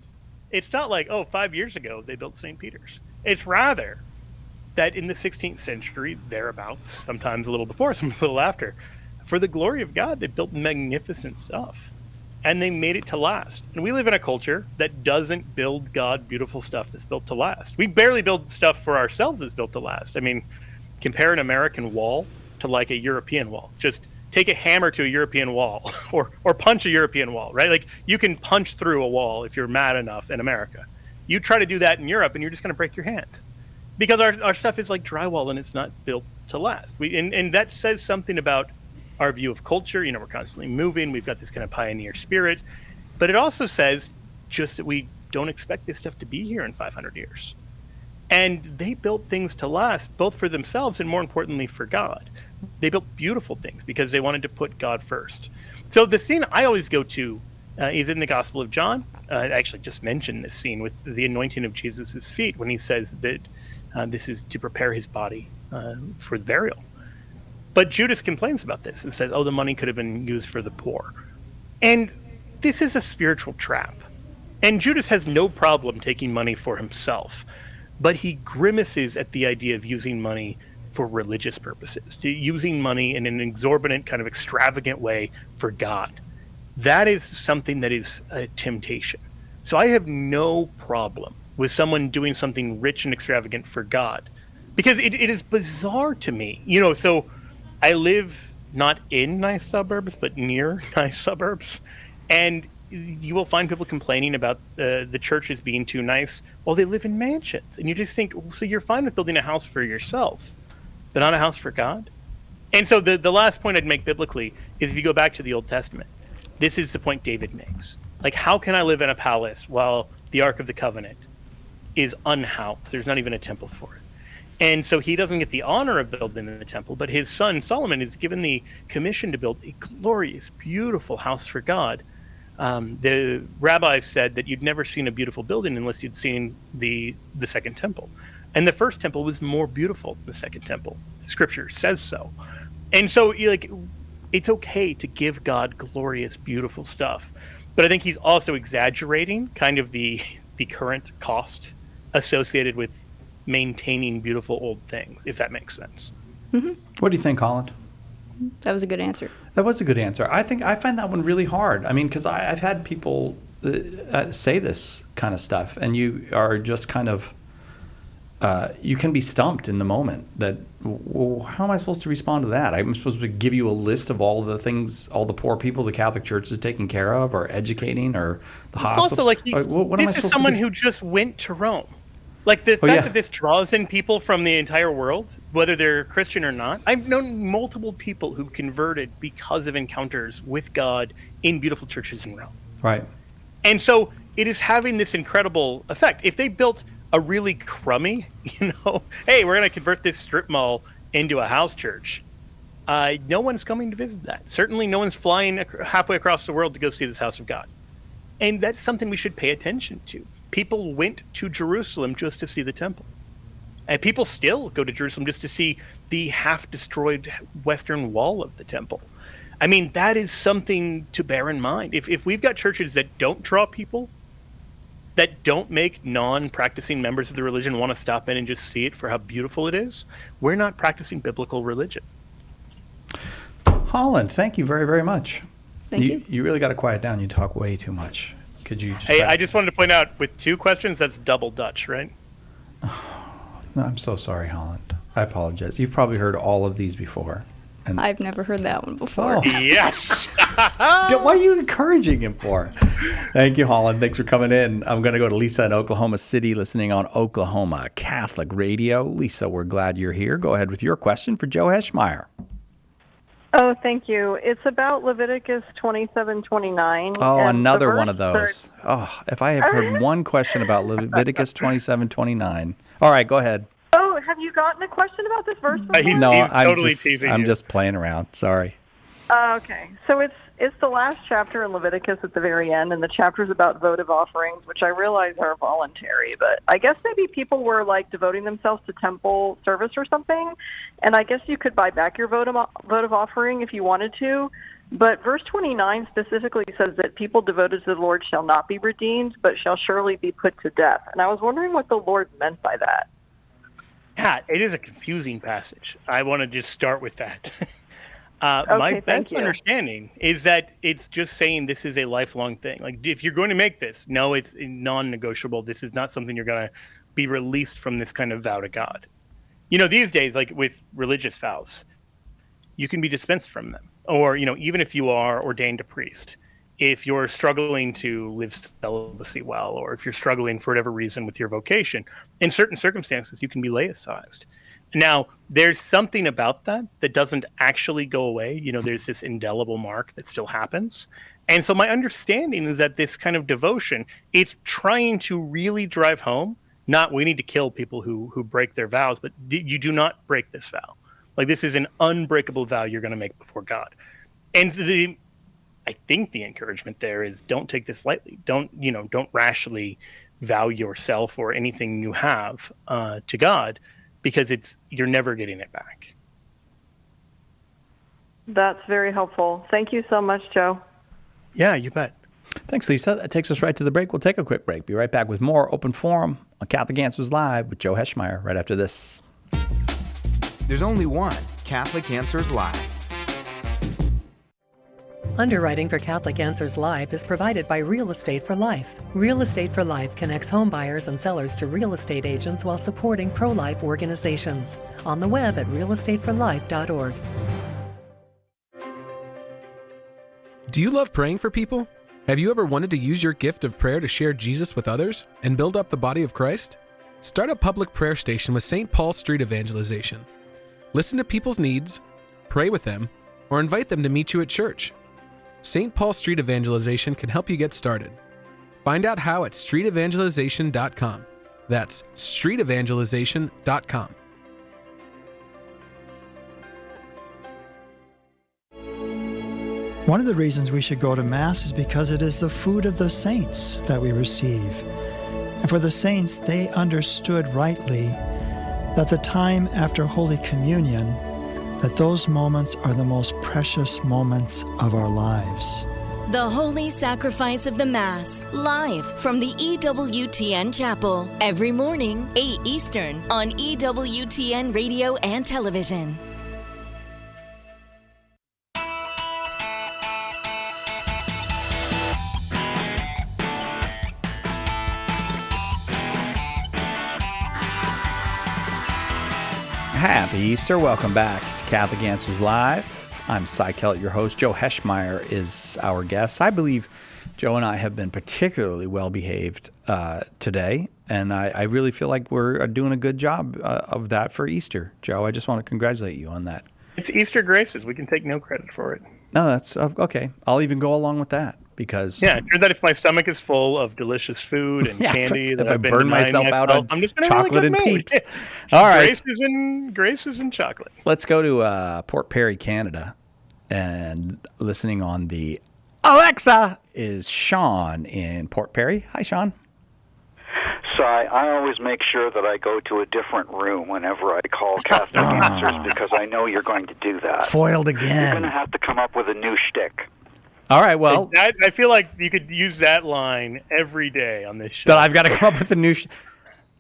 [SPEAKER 2] It's not like, 5 years ago they built St. Peter's. It's rather that in the 16th century, thereabouts, sometimes a little before, sometimes a little after, for the glory of God, they built magnificent stuff. And they made it to last. And we live in a culture that doesn't build God beautiful stuff that's built to last. We barely build stuff for ourselves that's built to last. I mean, compare an American wall to like a European wall. Just take a hammer to a European wall or punch a European wall, right? Like, you can punch through a wall if you're mad enough in America. You try to do that in Europe and you're just going to break your hand. Because our stuff is like drywall and it's not built to last. And that says something about our view of culture. We're constantly moving. We've got this kind of pioneer spirit. But it also says just that we don't expect this stuff to be here in 500 years. And they built things to last, both for themselves and more importantly for God. They built beautiful things because they wanted to put God first. So the scene I always go to is in the Gospel of John. I actually just mentioned this scene with the anointing of Jesus' feet when he says that this is to prepare his body for burial. But Judas complains about this and says, the money could have been used for the poor. And this is a spiritual trap. And Judas has no problem taking money for himself, but he grimaces at the idea of using money for religious purposes, to using money in an exorbitant, kind of extravagant way for God. That is something that is a temptation. So I have no problem with someone doing something rich and extravagant for God, because it is bizarre to me. So I live not in nice suburbs, but near nice suburbs. And you will find people complaining about the churches being too nice while they live in mansions. And you just think, so you're fine with building a house for yourself, but not a house for God? And so the last point I'd make biblically is, if you go back to the Old Testament, this is the point David makes. Like, how can I live in a palace while the Ark of the Covenant is unhoused? There's not even a temple for it. And so he doesn't get the honor of building the temple, but his son Solomon is given the commission to build a glorious, beautiful house for God. The rabbis said that you'd never seen a beautiful building unless you'd seen the second temple. And the first temple was more beautiful than the second temple. Scripture says so. And so it's okay to give God glorious, beautiful stuff. But I think he's also exaggerating kind of the current cost associated with maintaining beautiful old things, if that makes sense.
[SPEAKER 11] Mm-hmm.
[SPEAKER 1] What do you think, Holland?
[SPEAKER 11] That was a good answer.
[SPEAKER 1] That was a good answer. I find that one really hard. I mean, because I've had people say this kind of stuff, and you are just kind of, you can be stumped in the moment that, well, how am I supposed to respond to that? I'm supposed to give you a list of all the things, all the poor people the Catholic Church is taking care of or educating or the hospital.
[SPEAKER 2] It's also like,
[SPEAKER 1] what am I
[SPEAKER 2] this is
[SPEAKER 1] supposed
[SPEAKER 2] someone
[SPEAKER 1] to do?
[SPEAKER 2] who just went to Rome. Like the fact that this draws in people from the entire world, whether they're Christian or not. I've known multiple people who converted because of encounters with God in beautiful churches in Rome.
[SPEAKER 1] Right.
[SPEAKER 2] And so it is having this incredible effect. If they built a really crummy, hey, we're going to convert this strip mall into a house church, no one's coming to visit that. Certainly no one's flying halfway across the world to go see this house of God. And that's something we should pay attention to. People went to Jerusalem just to see the temple. And people still go to Jerusalem just to see the half-destroyed western wall of the temple. I mean, that is something to bear in mind. If we've got churches that don't draw people, that don't make non-practicing members of the religion want to stop in and just see it for how beautiful it is, we're not practicing biblical religion.
[SPEAKER 1] Holland, thank you very, very much.
[SPEAKER 11] Thank you.
[SPEAKER 1] You really got to quiet down. You talk way too much. Could you just...
[SPEAKER 2] Hey, I just wanted to point out, with 2 questions, that's double Dutch, right?
[SPEAKER 1] No, I'm so sorry, Holland. I apologize. You've probably heard all of these before. And
[SPEAKER 11] I've never heard that one before.
[SPEAKER 1] Oh.
[SPEAKER 2] Yes!
[SPEAKER 1] What are you encouraging him for? Thank you, Holland. Thanks for coming in. I'm going to go to Lisa in Oklahoma City, listening on Oklahoma Catholic Radio. Lisa, we're glad you're here. Go ahead with your question for Joe Heschmeyer.
[SPEAKER 12] Oh, thank you. It's about Leviticus 27:29.
[SPEAKER 1] Oh, another one of those. Oh, if I have heard one question about Leviticus 27:29. All right, go ahead.
[SPEAKER 12] Oh, have you gotten a question about this verse before?
[SPEAKER 1] No, I'm
[SPEAKER 2] totally
[SPEAKER 1] just
[SPEAKER 2] teasing
[SPEAKER 1] I'm
[SPEAKER 2] you.
[SPEAKER 1] just playing around. Sorry.
[SPEAKER 12] Okay. So it's the last chapter in Leviticus at the very end, and the chapter's about votive offerings, which I realize are voluntary, but I guess maybe people were like devoting themselves to temple service or something, and I guess you could buy back your votive offering if you wanted to. But verse 29 specifically says that people devoted to the Lord shall not be redeemed, but shall surely be put to death. And I was wondering what the Lord meant by that.
[SPEAKER 2] Yeah, it is a confusing passage. I want to just start with that. My best understanding is that it's just saying this is a lifelong thing. Like, if you're going to make this, no, it's non-negotiable. This is not something you're going to be released from, this kind of vow to God. These days, like with religious vows, you can be dispensed from them. Or, even if you are ordained a priest, if you're struggling to live celibacy well, or if you're struggling for whatever reason with your vocation, in certain circumstances, you can be laicized. Now, there's something about that doesn't actually go away. There's this indelible mark that still happens. And so my understanding is that this kind of devotion, it's trying to really drive home, not we need to kill people who break their vows, but you do not break this vow. Like, this is an unbreakable vow you're going to make before God. And I think the encouragement there is don't take this lightly. Don't rashly vow yourself or anything you have to God, because you're never getting it back.
[SPEAKER 12] That's very helpful. Thank you so much, Joe.
[SPEAKER 2] Yeah, you bet.
[SPEAKER 1] Thanks, Lisa. That takes us right to the break. We'll take a quick break. Be right back with more Open Forum on Catholic Answers Live with Joe Heschmeyer right after this.
[SPEAKER 13] There's only one Catholic Answers Live.
[SPEAKER 14] Underwriting for Catholic Answers Live is provided by Real Estate for Life. Real Estate for Life connects home buyers and sellers to real estate agents while supporting pro-life organizations. On the web at realestateforlife.org.
[SPEAKER 15] Do you love praying for people? Have you ever wanted to use your gift of prayer to share Jesus with others and build up the body of Christ? Start a public prayer station with St. Paul Street Evangelization. Listen to people's needs, pray with them, or invite them to meet you at church. St. Paul Street Evangelization can help you get started. Find out how at streetevangelization.com. That's streetevangelization.com.
[SPEAKER 16] One of the reasons we should go to Mass is because it is the food of the saints that we receive. And for the saints, they understood rightly that the time after Holy Communion, that those moments are the most precious moments of our lives.
[SPEAKER 3] The Holy Sacrifice of the Mass, live from the EWTN Chapel, every morning, 8 Eastern, on EWTN Radio and Television.
[SPEAKER 1] Happy Easter. Welcome back to Catholic Answers Live. I'm Cy Kellett, your host. Joe Heschmeyer is our guest. I believe Joe and I have been particularly well behaved today. And I really feel like we're doing a good job of that for Easter. Joe, I just want to congratulate you on that.
[SPEAKER 2] It's Easter graces. We can take no credit for it.
[SPEAKER 1] No, that's okay. I'll even go along with that because...
[SPEAKER 2] Yeah, it turns out if my stomach is full of delicious food and candy...
[SPEAKER 1] if I burn myself out on
[SPEAKER 2] I'm just
[SPEAKER 1] chocolate
[SPEAKER 2] really
[SPEAKER 1] and
[SPEAKER 2] mood.
[SPEAKER 1] Peeps. All right.
[SPEAKER 2] Graces and chocolate.
[SPEAKER 1] Let's go to Port Perry, Canada. And listening on the Alexa is Sean in Port Perry. Hi, Sean.
[SPEAKER 17] So I always make sure that I go to a different room whenever I call Catholic Answers because I know you're going to do that.
[SPEAKER 1] Foiled again.
[SPEAKER 17] You're going to have to come up with a new shtick.
[SPEAKER 1] All right, well...
[SPEAKER 2] I feel like you could use that line every day on this show.
[SPEAKER 1] That I've got to come up with a new...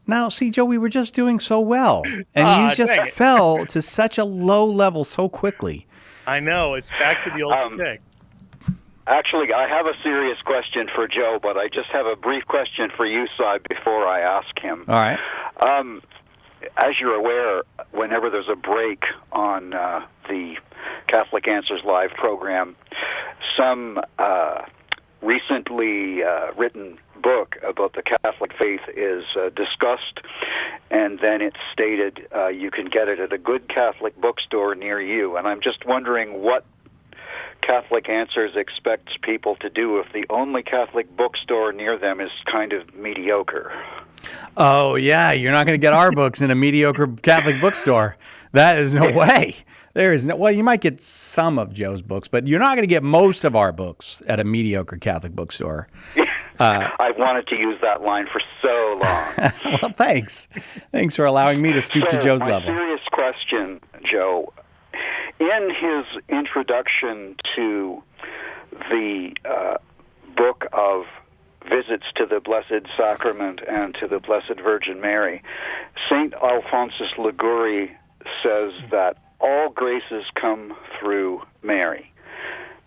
[SPEAKER 1] Now, see, Joe, we were just doing so well. And you just fell to such a low level so quickly.
[SPEAKER 2] I know. It's back to the old stick.
[SPEAKER 17] Actually, I have a serious question for Joe, but I just have a brief question for you, Cy, before I ask him.
[SPEAKER 1] All right.
[SPEAKER 17] As you're aware, whenever there's a break on the Catholic Answers Live program, some recently written book about the Catholic faith is discussed, and then it's stated you can get it at a good Catholic bookstore near you. And I'm just wondering what Catholic Answers expects people to do if the only Catholic bookstore near them is kind of mediocre.
[SPEAKER 1] Oh, yeah, you're not going to get our books in a mediocre Catholic bookstore. That is no way. There is no... Well, you might get some of Joe's books, but you're not going to get most of our books at a mediocre Catholic bookstore.
[SPEAKER 17] I've wanted to use that line for so long.
[SPEAKER 1] Well, thanks. Thanks for allowing me to stoop to Joe's level.
[SPEAKER 17] My serious question, Joe, in his introduction to the book of Visits to the Blessed Sacrament and to the Blessed Virgin Mary, St. Alphonsus Liguori says that all graces come through Mary.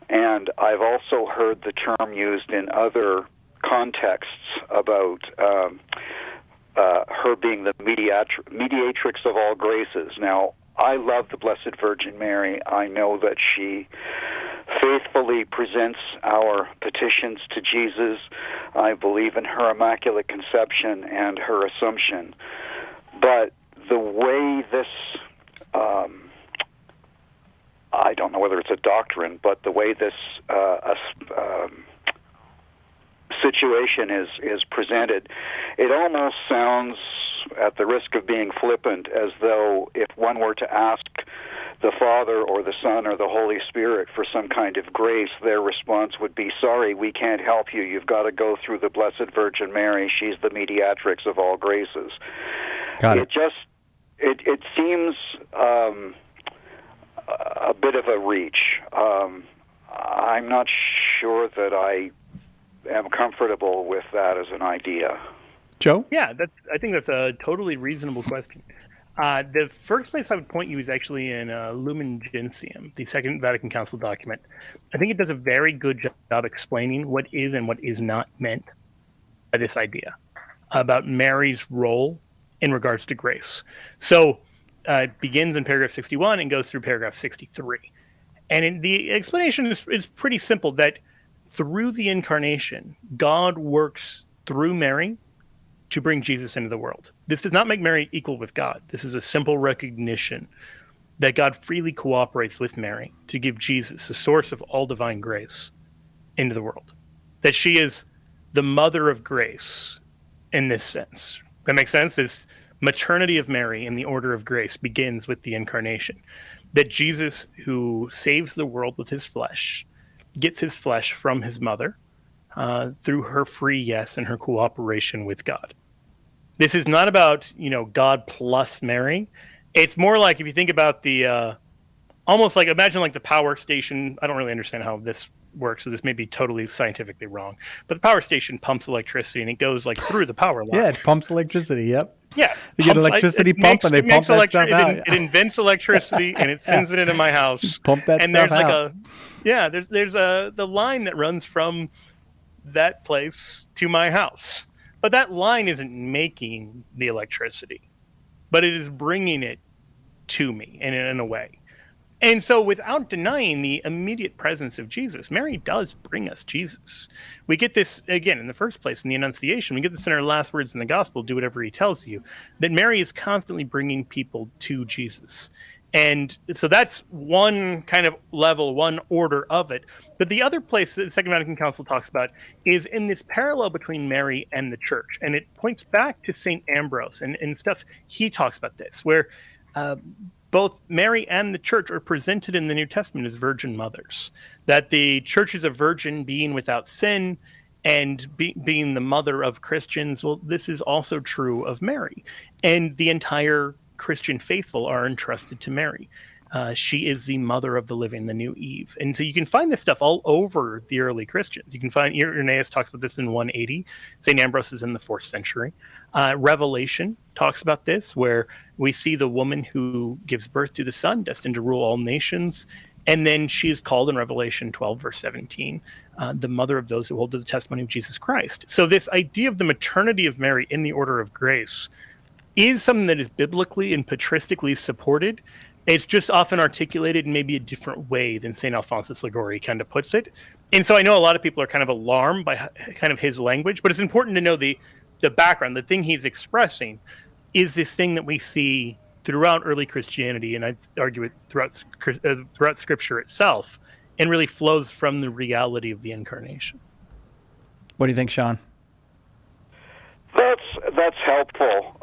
[SPEAKER 17] And I've also heard the term used in other contexts about her being the mediatrix of all graces. Now, I love the Blessed Virgin Mary. I know that she faithfully presents our petitions to Jesus. I believe in her Immaculate Conception and her Assumption. But the way this, I don't know whether it's a doctrine, but the way this situation is presented, it almost sounds, at the risk of being flippant, as though if one were to ask the Father or the Son or the Holy Spirit for some kind of grace, their response would be, sorry, we can't help you. You've got to go through the Blessed Virgin Mary. She's the mediatrix of all graces.
[SPEAKER 1] Got it.
[SPEAKER 17] It seems a bit of a reach. I'm not sure that I am comfortable with that as an idea.
[SPEAKER 1] Joe?
[SPEAKER 2] Yeah, I think that's a totally reasonable question. The first place I would point you is actually in Lumen Gentium, the Second Vatican Council document. I think it does a very good job explaining what is and what is not meant by this idea about Mary's role in regards to grace. So it begins in paragraph 61 and goes through paragraph 63. And the explanation is pretty simple, that through the incarnation, God works through Mary to bring Jesus into the world. This does not make Mary equal with God. This is a simple recognition that God freely cooperates with Mary to give Jesus, the source of all divine grace, into the world. That she is the mother of grace in this sense. That makes sense? This maternity of Mary in the order of grace begins with the incarnation. That Jesus, who saves the world with his flesh, gets his flesh from his mother through her free yes and her cooperation with God. This is not about, God plus Mary. It's more like, if you think about the, almost like, imagine like the power station. I don't really understand how this works, so this may be totally scientifically wrong. But the power station pumps electricity, and it goes like through the power line.
[SPEAKER 1] Yeah, it pumps electricity, yep.
[SPEAKER 2] Yeah.
[SPEAKER 1] You get an electricity pump, and they pump that stuff out.
[SPEAKER 2] It invents electricity, and it sends it into my house.
[SPEAKER 1] Pump that stuff out.
[SPEAKER 2] There's the line that runs from that place to my house. But that line isn't making the electricity, but it is bringing it to me in a way. And so without denying the immediate presence of Jesus, Mary does bring us Jesus. We get this, again, in the first place, in the Annunciation. We get this in our last words in the Gospel, do whatever he tells you, that Mary is constantly bringing people to Jesus. And so that's one kind of level, one order of it. But the other place that the Second Vatican Council talks about is in this parallel between Mary and the church. And it points back to St. Ambrose and stuff. He talks about this, where both Mary and the church are presented in the New Testament as virgin mothers, that the church is a virgin being without sin and being the mother of Christians. Well, this is also true of Mary. And the entire Christian faithful are entrusted to Mary. She is the mother of the living, the new Eve. And so you can find this stuff all over the early Christians. You can find, Irenaeus talks about this in 180. St. Ambrose is in the 4th century. Revelation talks about this, where we see the woman who gives birth to the Son, destined to rule all nations. And then she is called in Revelation 12, verse 17, the mother of those who hold to the testimony of Jesus Christ. So this idea of the maternity of Mary in the order of grace is something that is biblically and patristically supported. It's just often articulated in maybe a different way than St. Alphonsus Liguori kind of puts it. And so I know a lot of people are kind of alarmed by kind of his language, but it's important to know the background. The thing he's expressing is this thing that we see throughout early Christianity, and I'd argue it throughout Scripture itself, and really flows from the reality of the Incarnation.
[SPEAKER 1] What do you think, Sean?
[SPEAKER 17] That's helpful.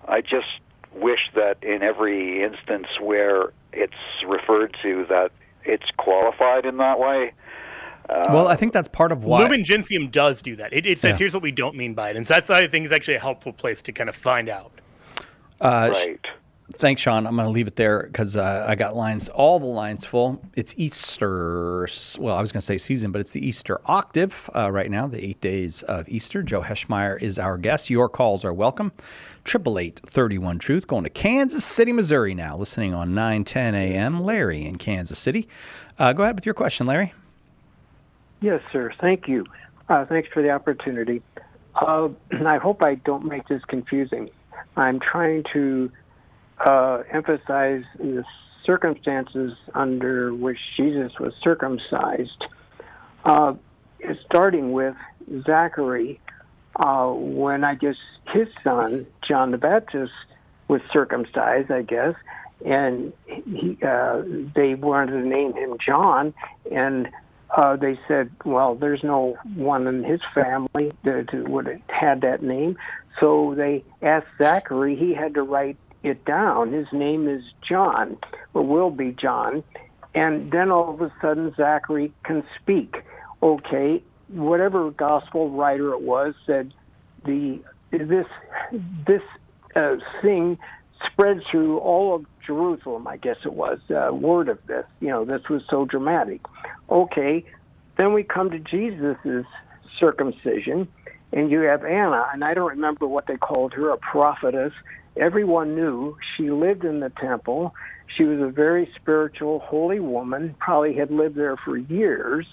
[SPEAKER 17] I just wish that in every instance where it's referred to that it's qualified in that way.
[SPEAKER 1] Well, I think that's part of why
[SPEAKER 2] Lumen Gentium does do that. It says, here's what we don't mean by it. And so that's, I think, is actually a helpful place to kind of find out.
[SPEAKER 17] Right.
[SPEAKER 1] Thanks, Sean. I'm going to leave it there because I got all the lines full. It's Easter. Well, I was going to say season, but it's the Easter octave right now, the 8 days of Easter. Joe Heschmeyer is our guest. Your calls are welcome. 888-31-TRUTH. Going to Kansas City, Missouri now, listening on 9:10 a.m. Larry in Kansas City. Go ahead with your question, Larry.
[SPEAKER 18] Yes, sir. Thank you. Thanks for the opportunity. I hope I don't make this confusing. I'm trying to emphasize the circumstances under which Jesus was circumcised, starting with Zachary, when I guess his son, John the Baptist, was circumcised, I guess, and they wanted to name him John, and they said, well, there's no one in his family that would have had that name, so they asked Zachary. He had to write it down. His name is John, or will be John, and then all of a sudden Zachary can speak. Okay, whatever gospel writer it was said this thing spread through all of Jerusalem, I guess it was, word of this. This was so dramatic. Okay, then we come to Jesus' circumcision, and you have Anna, and I don't remember what they called her, a prophetess. Everyone knew she lived in the temple. She was a very spiritual, holy woman, probably had lived there for years.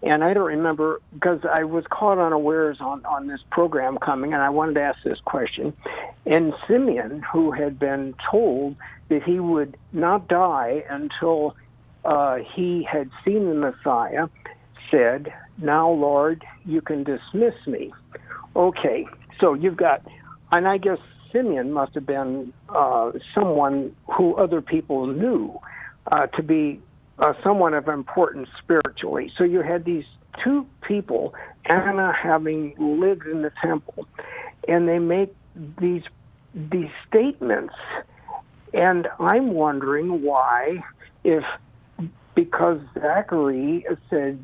[SPEAKER 18] And I don't remember, because I was caught unawares on this program coming, and I wanted to ask this question. And Simeon, who had been told that he would not die until he had seen the Messiah, said, now, Lord, you can dismiss me. Okay, so you've got, and I guess Simeon must have been someone who other people knew to be someone of importance spiritually. So you had these two people, Anna having lived in the temple, and they make these statements. And I'm wondering why, because Zachary said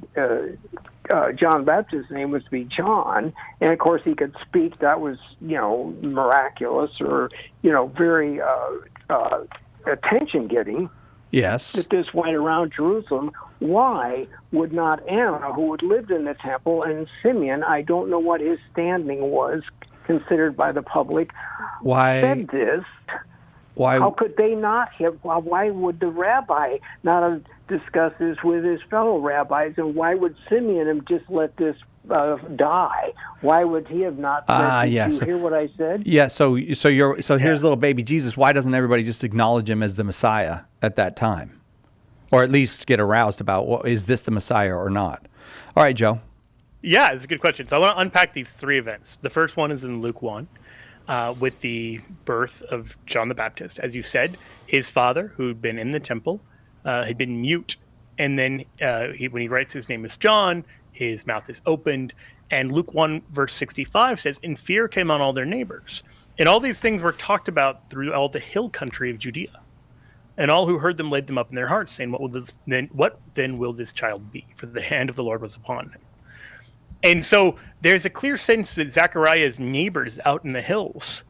[SPEAKER 18] John Baptist's name was to be John, and of course he could speak, that was, miraculous or, very attention-getting.
[SPEAKER 1] Yes.
[SPEAKER 18] That this went around Jerusalem. Why would not Anna, who had lived in the temple, and Simeon, I don't know what his standing was, considered by the public, said this?
[SPEAKER 1] Why?
[SPEAKER 18] How could they not have? Why would the rabbi not have discussed this with his fellow rabbis? And why would Simeon have just let this die? Why would he have not said, did you hear what I said?
[SPEAKER 1] Yeah, so here's little baby Jesus. Why doesn't everybody just acknowledge him as the Messiah at that time? or at least get aroused about, well, is this the Messiah or not? All right, Joe.
[SPEAKER 2] Yeah, it's a good question. So I want to unpack these three events. The first one is in Luke 1 with the birth of John the Baptist. As you said, his father, who'd been in the temple, had been mute. And then when he writes his name is John, his mouth is opened. And Luke 1, verse 65 says, "And fear came on all their neighbors." And all these things were talked about through all the hill country of Judea. And all who heard them laid them up in their hearts, saying, what then will this child be? For the hand of the Lord was upon him. And so there's a clear sense that Zechariah's neighbors out in the hills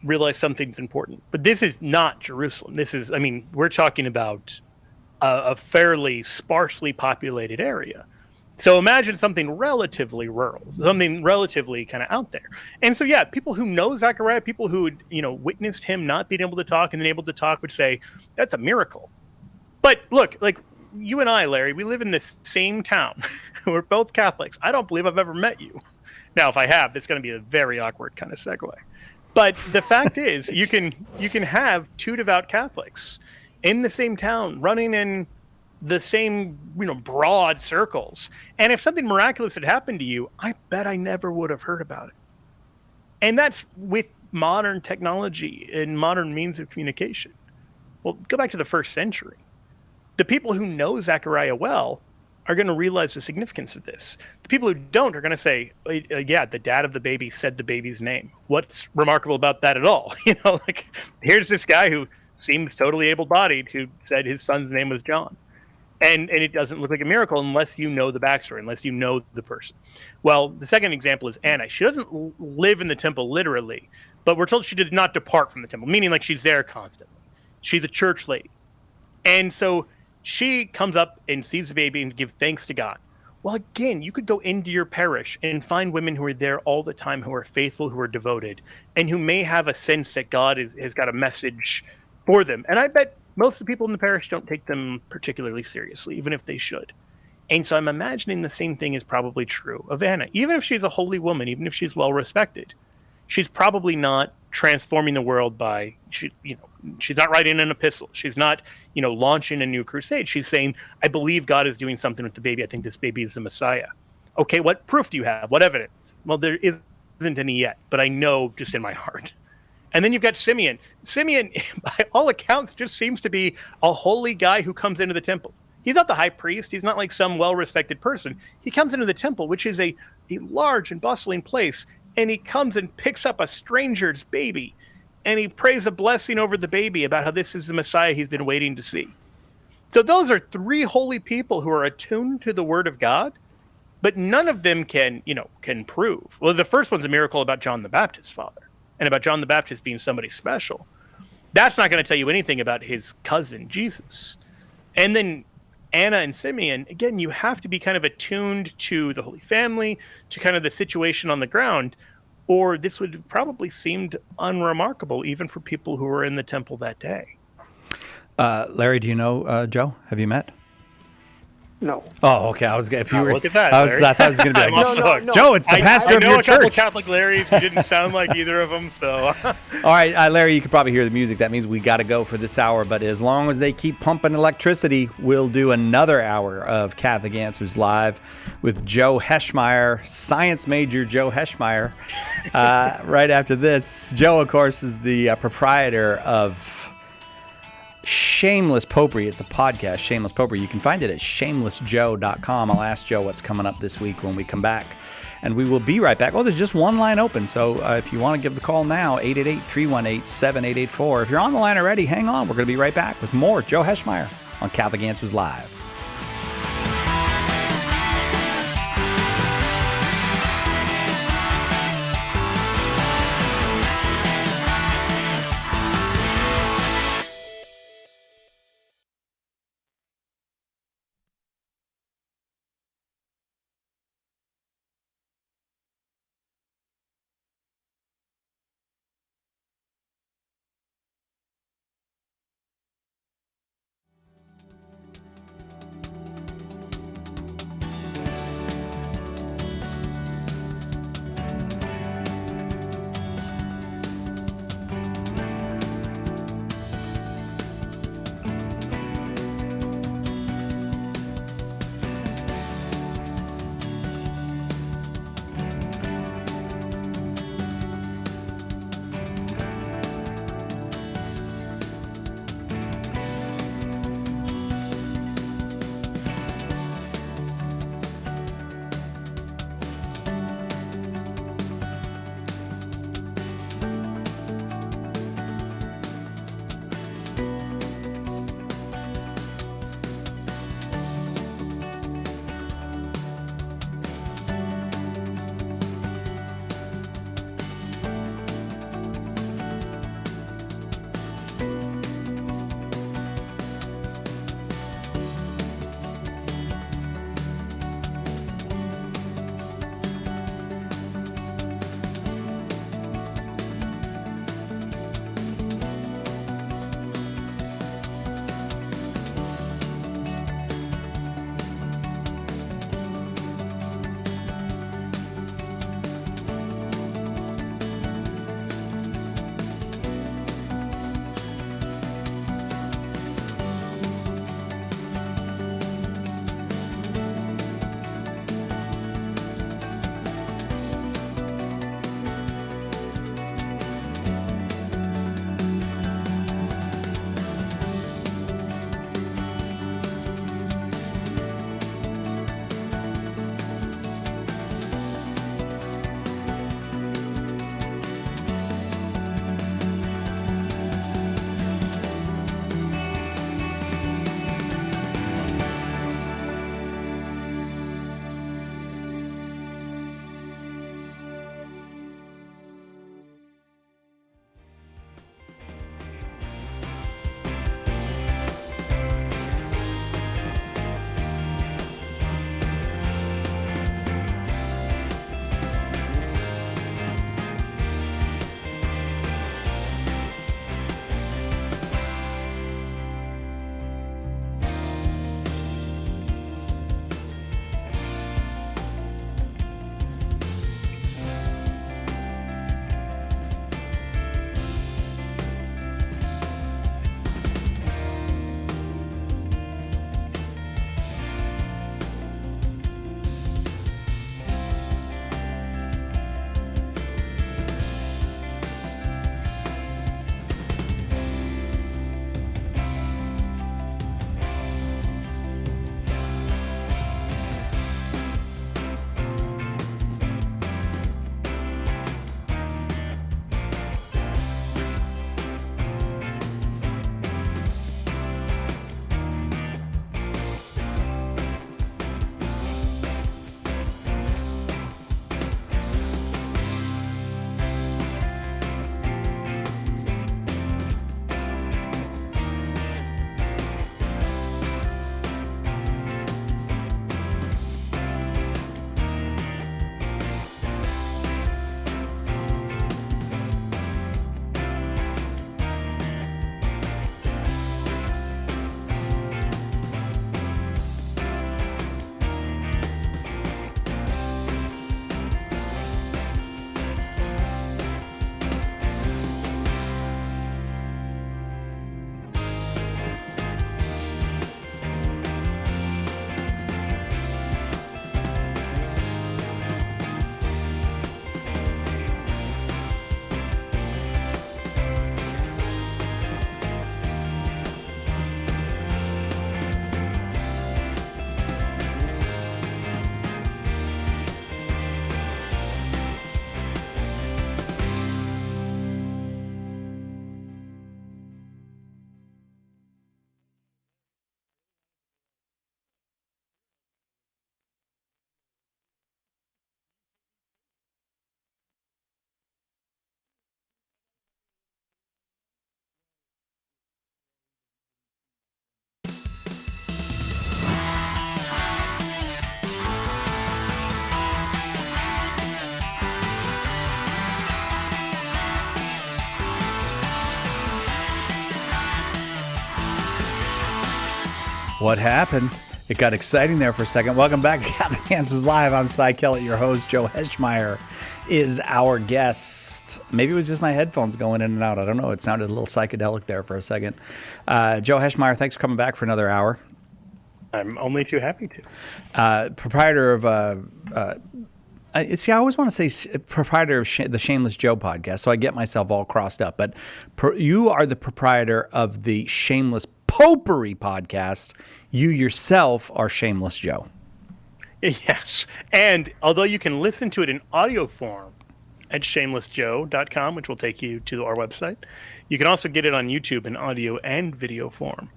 [SPEAKER 2] realize something's important. But this is not Jerusalem. We're talking about a fairly sparsely populated area. So imagine something relatively rural, something relatively kind of out there. And so, yeah, people who know Zechariah, people who witnessed him not being able to talk and then able to talk would say, that's a miracle. But look, like you and I, Larry, we live in this same town. We're both Catholics. I don't believe I've ever met you. Now, if I have, it's going to be a very awkward kind of segue. But the fact is, you can have two devout Catholics in the same town, running in the same broad circles, and if something miraculous had happened to you, I bet I never would have heard about it. And that's with modern technology and modern means of communication. Well, go back to the first century. The people who know Zechariah well are going to realize the significance of this. The people who don't are going to say, yeah, the dad of the baby said the baby's name. What's remarkable about that at all? Here's this guy who seems totally able-bodied who said his son's name was John. And it doesn't look like a miracle unless you know the backstory, unless you know the person. Well, the second example is Anna. She doesn't live in the temple literally, but we're told she did not depart from the temple, meaning like she's there constantly. She's a church lady. And so she comes up and sees the baby and gives thanks to God. Well, again, you could go into your parish and find women who are there all the time, who are faithful, who are devoted, and who may have a sense that God has got a message for them. And I bet most of the people in the parish don't take them particularly seriously, even if they should. And so I'm imagining the same thing is probably true of Anna. Even if she's a holy woman, even if she's well respected, she's probably not transforming the world by, she's not writing an epistle. She's not, launching a new crusade. She's saying, I believe God is doing something with the baby. I think this baby is the Messiah. Okay, what proof do you have? What evidence? Well, there isn't any yet, but I know just in my heart. And then you've got Simeon. Simeon, by all accounts, just seems to be a holy guy who comes into the temple. He's not the high priest. He's not like some well-respected person. He comes into the temple, which is a large and bustling place, and he comes and picks up a stranger's baby, and he prays a blessing over the baby about how this is the Messiah he's been waiting to see. So those are three holy people who are attuned to the Word of God, but none of them can prove. Well, the first one's a miracle about John the Baptist's father, and about John the Baptist being somebody special. That's not going to tell you anything about his cousin, Jesus. And then Anna and Simeon, again, you have to be kind of attuned to the Holy Family, to kind of the situation on the ground, or this would have probably seemed unremarkable even for people who were in the temple that day.
[SPEAKER 1] Larry, do you know Joe? Have you met?
[SPEAKER 18] No.
[SPEAKER 1] Oh, okay. If you were,
[SPEAKER 2] look at that.
[SPEAKER 1] I thought it was going to be like,
[SPEAKER 18] No.
[SPEAKER 1] Joe, it's the pastor of your church.
[SPEAKER 2] I know a couple Catholic Larrys who didn't sound like either of them. So,
[SPEAKER 1] all right, Larry, you can probably hear the music. That means we got to go for this hour. But as long as they keep pumping electricity, we'll do another hour of Catholic Answers Live with Joe Heschmeyer, science major Joe Heschmeyer. Right after this, Joe, of course, is the proprietor of Shameless Popery. It's a podcast, Shameless Popery. You can find it at shamelessjoe.com. I'll ask Joe what's coming up this week when we come back. And we will be right back. Oh, there's just one line open. So if you want to give the call now, 888-318-7884. If you're on the line already, hang on. We're going to be right back with more Joe Heschmeyer on Catholic Answers Live. What happened? It got exciting there for a second. Welcome back to Catholic Answers Live. I'm Cy Kellett, your host. Joe Heschmeyer is our guest. Maybe it was just my headphones going in and out. I don't know. It sounded a little psychedelic there for a second. Joe Heschmeyer, thanks for coming back for another hour.
[SPEAKER 2] I'm only too happy to.
[SPEAKER 1] Proprietor of... I always want to say proprietor of the Shameless Joe podcast, so I get myself all crossed up. But you are the proprietor of the Shameless Popery podcast. You yourself are Shameless Joe.
[SPEAKER 2] Yes. And although you can listen to it in audio form at shamelessjoe.com, which will take you to our website, you can also get it on YouTube in audio and video form.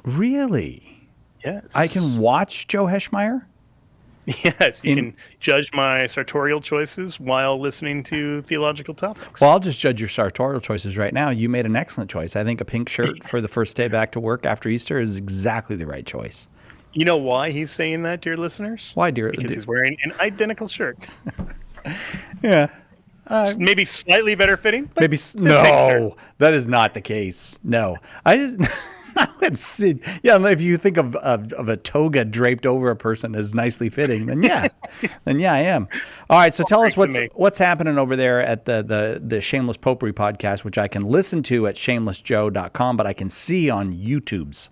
[SPEAKER 1] Really?
[SPEAKER 2] Yes.
[SPEAKER 1] I can watch Joe Heschmeyer?
[SPEAKER 2] Yes, you can judge my sartorial choices while listening to theological topics.
[SPEAKER 1] Well, I'll just judge your sartorial choices right now. You made an excellent choice. I think a pink shirt for the first day back to work after Easter is exactly the right choice.
[SPEAKER 2] You know why he's saying that, dear listeners?
[SPEAKER 1] Why, dear?
[SPEAKER 2] Because he's wearing an identical shirt.
[SPEAKER 1] Yeah.
[SPEAKER 2] Maybe slightly better fitting. But
[SPEAKER 1] no, that is not the case. No. If you think of a toga draped over a person as nicely fitting, then yeah, I am. All right, so tell us what's happening over there at the Shameless Popery podcast, which I can listen to at shamelessjoe.com, but I can see on YouTube's.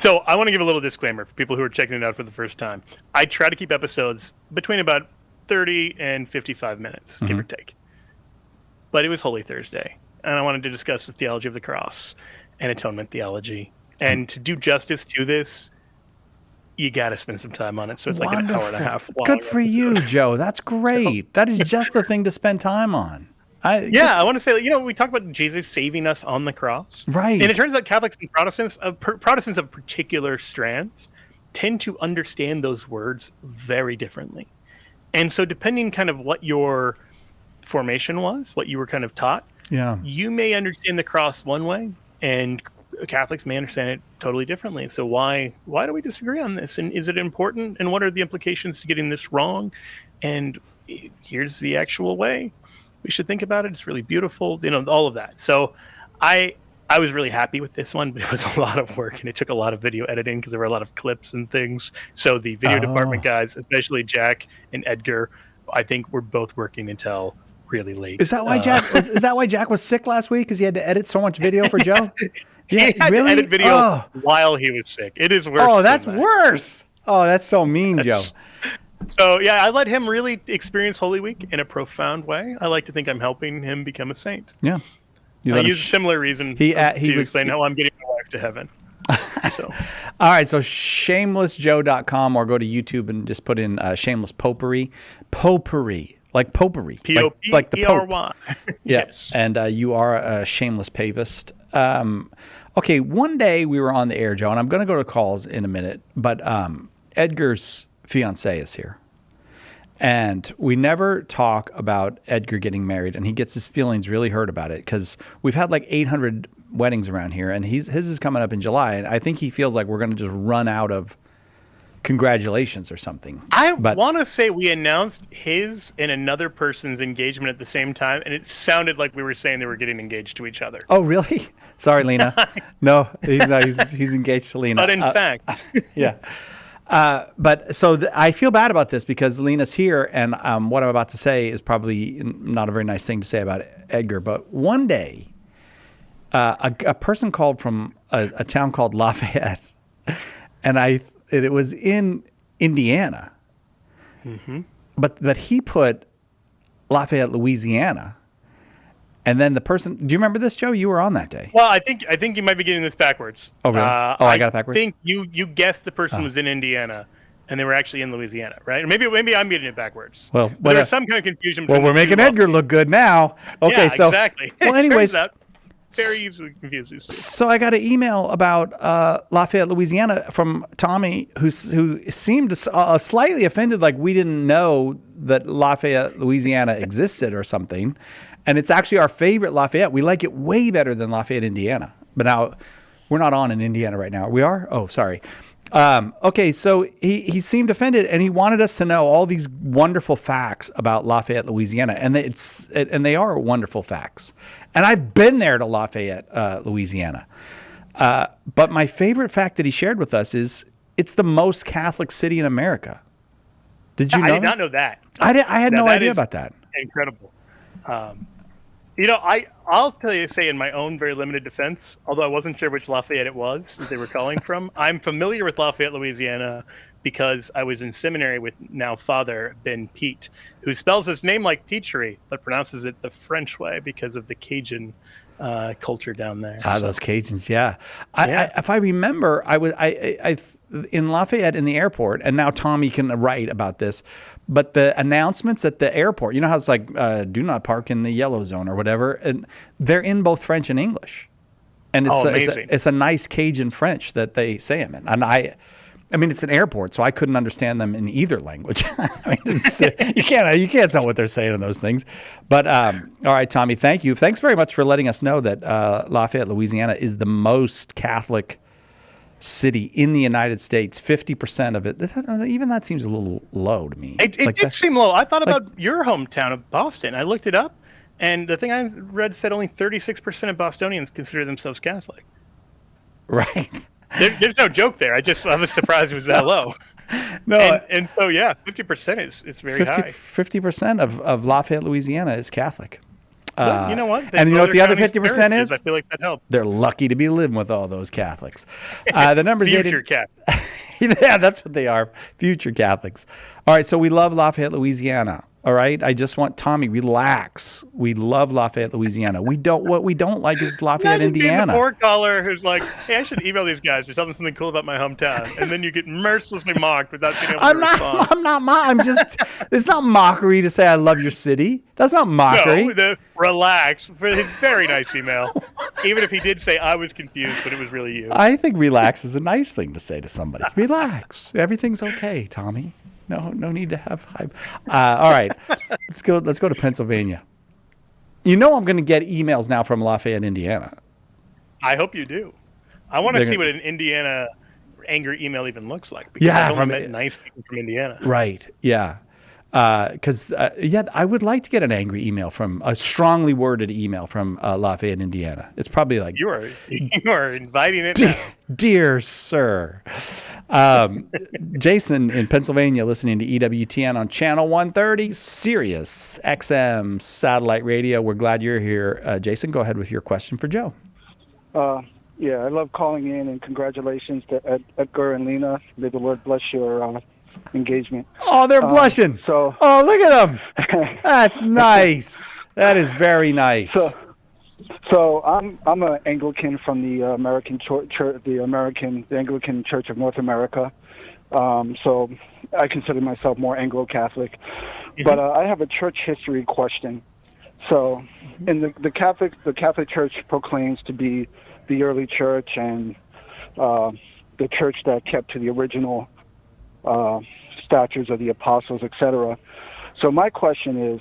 [SPEAKER 2] So I want to give a little disclaimer for people who are checking it out for the first time. I try to keep episodes between about 30 and 55 minutes, give or take. But it was Holy Thursday, and I wanted to discuss the theology of the cross and atonement theology. And to do justice to this, you got to spend some time on it. So it's like an hour and a half long.
[SPEAKER 1] Good for you, Joe. That's great. That is just the thing to spend time on.
[SPEAKER 2] I want to say, we talk about Jesus saving us on the cross.
[SPEAKER 1] Right.
[SPEAKER 2] And it turns out Catholics and Protestants of particular strands tend to understand those words very differently. And so depending kind of what your formation was, what you were kind of taught, you may understand the cross one way, and Catholics may understand it totally differently. So why do we disagree on this? And is it important? And what are the implications to getting this wrong? And here's the actual way we should think about it. It's really beautiful, all of that. So I was really happy with this one, but it was a lot of work, and it took a lot of video editing because there were a lot of clips and things. So the video department guys, especially Jack and Edgar, I think were both working until really late.
[SPEAKER 1] Is that why Jack was sick last week? Because he had to edit so much video for Joe?
[SPEAKER 2] He had to edit video while he was sick. It is worse.
[SPEAKER 1] Oh, that's worse. Oh, that's so mean, Joe.
[SPEAKER 2] So, I let him really experience Holy Week in a profound way. I like to think I'm helping him become a saint.
[SPEAKER 1] Yeah.
[SPEAKER 2] I use a similar reason to explain how I'm getting my wife to heaven.
[SPEAKER 1] All right, so shamelessjoe.com, or go to YouTube and just put in Shameless Popery. Popery. Like popery.
[SPEAKER 2] P-O-P-E-R-Y.
[SPEAKER 1] Like the Pope. Yeah.
[SPEAKER 2] Yes.
[SPEAKER 1] And you are a shameless papist. Okay, one day we were on the air, Joe, and I'm going to go to calls in a minute, but Edgar's fiance is here. And we never talk about Edgar getting married, and he gets his feelings really hurt about it because we've had like 800 weddings around here, and his is coming up in July, and I think he feels like we're going to just run out of congratulations or something.
[SPEAKER 2] I want to say we announced his and another person's engagement at the same time, and it sounded like we were saying they were getting engaged to each other.
[SPEAKER 1] Oh, really? Sorry, Lena. No, he's not. He's engaged to Lena.
[SPEAKER 2] But in fact.
[SPEAKER 1] Yeah. But so I feel bad about this because Lena's here, and what I'm about to say is probably not a very nice thing to say about Edgar. But one day, a person called from a town called Lafayette, and it was in Indiana.
[SPEAKER 2] Mm-hmm.
[SPEAKER 1] But he put Lafayette, Louisiana. And then the person, do you remember this, Joe? You were on that day.
[SPEAKER 2] Well, I think you might be getting this backwards.
[SPEAKER 1] Oh, really? I got it backwards?
[SPEAKER 2] I think you guessed the person was in Indiana, and they were actually in Louisiana, right? Or maybe I'm getting it backwards.
[SPEAKER 1] Well,
[SPEAKER 2] but there's some kind of confusion.
[SPEAKER 1] Well, we're making Edgar look good now. Okay,
[SPEAKER 2] yeah,
[SPEAKER 1] so
[SPEAKER 2] exactly.
[SPEAKER 1] Well, anyways,
[SPEAKER 2] very easily confused.
[SPEAKER 1] So I got an email about Lafayette, Louisiana, from Tommy, who seemed slightly offended, like we didn't know that Lafayette, Louisiana existed or something. And it's actually our favorite Lafayette. We like it way better than Lafayette, Indiana. But now we're not on in Indiana right now. We are? Oh, sorry. Okay, so he seemed offended, and he wanted us to know all these wonderful facts about Lafayette, Louisiana, and they are wonderful facts. And I've been there to Lafayette, Louisiana. But my favorite fact that he shared with us is it's the most Catholic city in America. Did you know?
[SPEAKER 2] I did not know that.
[SPEAKER 1] I had no idea about that.
[SPEAKER 2] Incredible. I'll say in my own very limited defense, although I wasn't sure which Lafayette it was that they were calling from, I'm familiar with Lafayette, Louisiana, because I was in seminary with now Father Ben Pete, who spells his name like Peachtree, but pronounces it the French way because of the Cajun culture down there.
[SPEAKER 1] Those Cajuns, yeah. If I remember, I in Lafayette in the airport, and now Tommy can write about this, but the announcements at the airport, you know how it's like, do not park in the yellow zone or whatever, and they're in both French and English. And it's a nice Cajun French that they say them in. And I mean, it's an airport, so I couldn't understand them in either language. I mean, you can't tell what they're saying in those things. But all right, Tommy, thank you. Thanks very much for letting us know that Lafayette, Louisiana, is the most Catholic city in the United States. 50% of it. Even that seems a little low to me.
[SPEAKER 2] It did seem low. I thought about your hometown of Boston. I looked it up, and the thing I read said only 36% of Bostonians consider themselves Catholic.
[SPEAKER 1] Right.
[SPEAKER 2] There's no joke there. I was surprised it was that low.
[SPEAKER 1] No,
[SPEAKER 2] and so 50% is very high.
[SPEAKER 1] 50% of Lafayette, Louisiana is Catholic.
[SPEAKER 2] Well, you know what?
[SPEAKER 1] And you know what the other 50% is?
[SPEAKER 2] I feel like that helps.
[SPEAKER 1] They're lucky to be living with all those Catholics. The number's
[SPEAKER 2] future Catholics.
[SPEAKER 1] Yeah, that's what they are. Future Catholics. All right, so we love Lafayette, Louisiana. All right, I just want Tommy, relax. We love Lafayette, Louisiana. What we don't like is Lafayette, Indiana.
[SPEAKER 2] Being the poor caller who's like, "Hey, I should email these guys to tell them something cool about my hometown," and then you get mercilessly mocked without being able to respond.
[SPEAKER 1] I'm just. It's not mockery to say I love your city. That's not mockery.
[SPEAKER 2] No, relax. For his very nice email, even if he did say I was confused, but it was really you.
[SPEAKER 1] I think relax is a nice thing to say to somebody. Relax. Everything's okay, Tommy. No need to have hype. All right, let's go to Pennsylvania. You know I'm going to get emails now from Lafayette, Indiana.
[SPEAKER 2] I hope you do. I want to see what an Indiana angry email even looks like. Because I've only met nice people from Indiana.
[SPEAKER 1] Right. Yeah. Because I would like to get an angry email from a strongly worded email from Lafayette, Indiana. It's probably like
[SPEAKER 2] you are inviting it now.
[SPEAKER 1] Dear sir. Jason in Pennsylvania listening to EWTN on channel 130 Sirius XM satellite radio. We're glad you're here. Jason, go ahead with your question for Joe.
[SPEAKER 19] Yeah, I love calling in, and congratulations to Edgar and Lena. May the Lord bless your engagement.
[SPEAKER 1] Oh, they're blushing.
[SPEAKER 19] Oh,
[SPEAKER 1] look at them. That's nice. That is very nice.
[SPEAKER 19] So I'm an Anglican from the American Church, the Anglican Church of North America. So I consider myself more Anglo-Catholic. Mm-hmm. But I have a church history question. So, in the Catholic Church proclaims to be the early church and the church that kept to the original statutes of the apostles, etc. So my question is,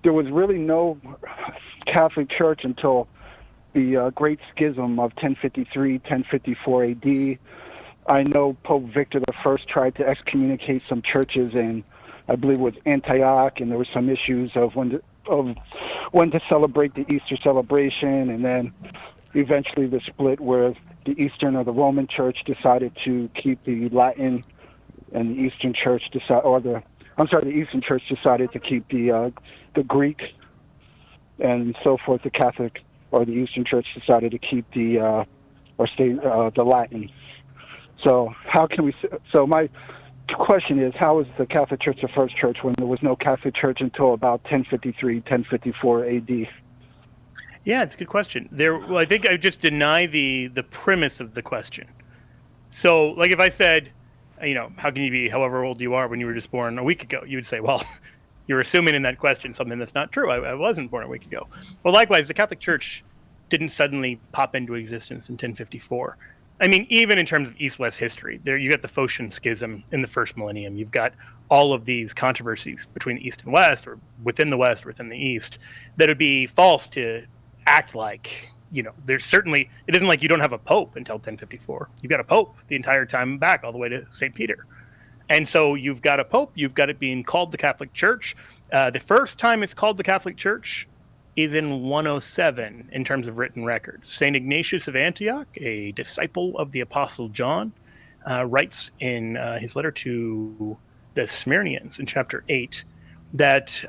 [SPEAKER 19] there was really no Catholic Church until the Great Schism of 1053, 1054 AD. I know Pope Victor I tried to excommunicate some churches in, I believe it was Antioch, and there were some issues of when to celebrate the Easter celebration, and then eventually the split where the Eastern or the Roman Church decided to keep the Latin, and the Eastern Church the Eastern Church decided to keep the Greek, and so forth. The Catholic or the Eastern Church decided to keep the Latin. So how can we? So my question is, how is the Catholic Church the first church when there was no Catholic Church until about 1053, 1054 AD?
[SPEAKER 2] Yeah, it's a good question. I think I just deny the premise of the question. So, like if I said, how can you be however old you are when you were just born a week ago? You would say, well, you're assuming in that question something that's not true. I wasn't born a week ago. Well, likewise, the Catholic Church didn't suddenly pop into existence in 1054. I mean, even in terms of East-West history, you got the Phocian Schism in the first millennium. You've got all of these controversies between the East and West, or within the West, or within the East, that would be false to act like, there's certainly, it isn't like you don't have a pope until 1054. You've got a pope the entire time back, all the way to St. Peter. And so you've got a pope, you've got it being called the Catholic Church. The first time it's called the Catholic Church is in 107 in terms of written records. St. Ignatius of Antioch, a disciple of the Apostle John, writes in his letter to the Smyrnians in chapter 8 that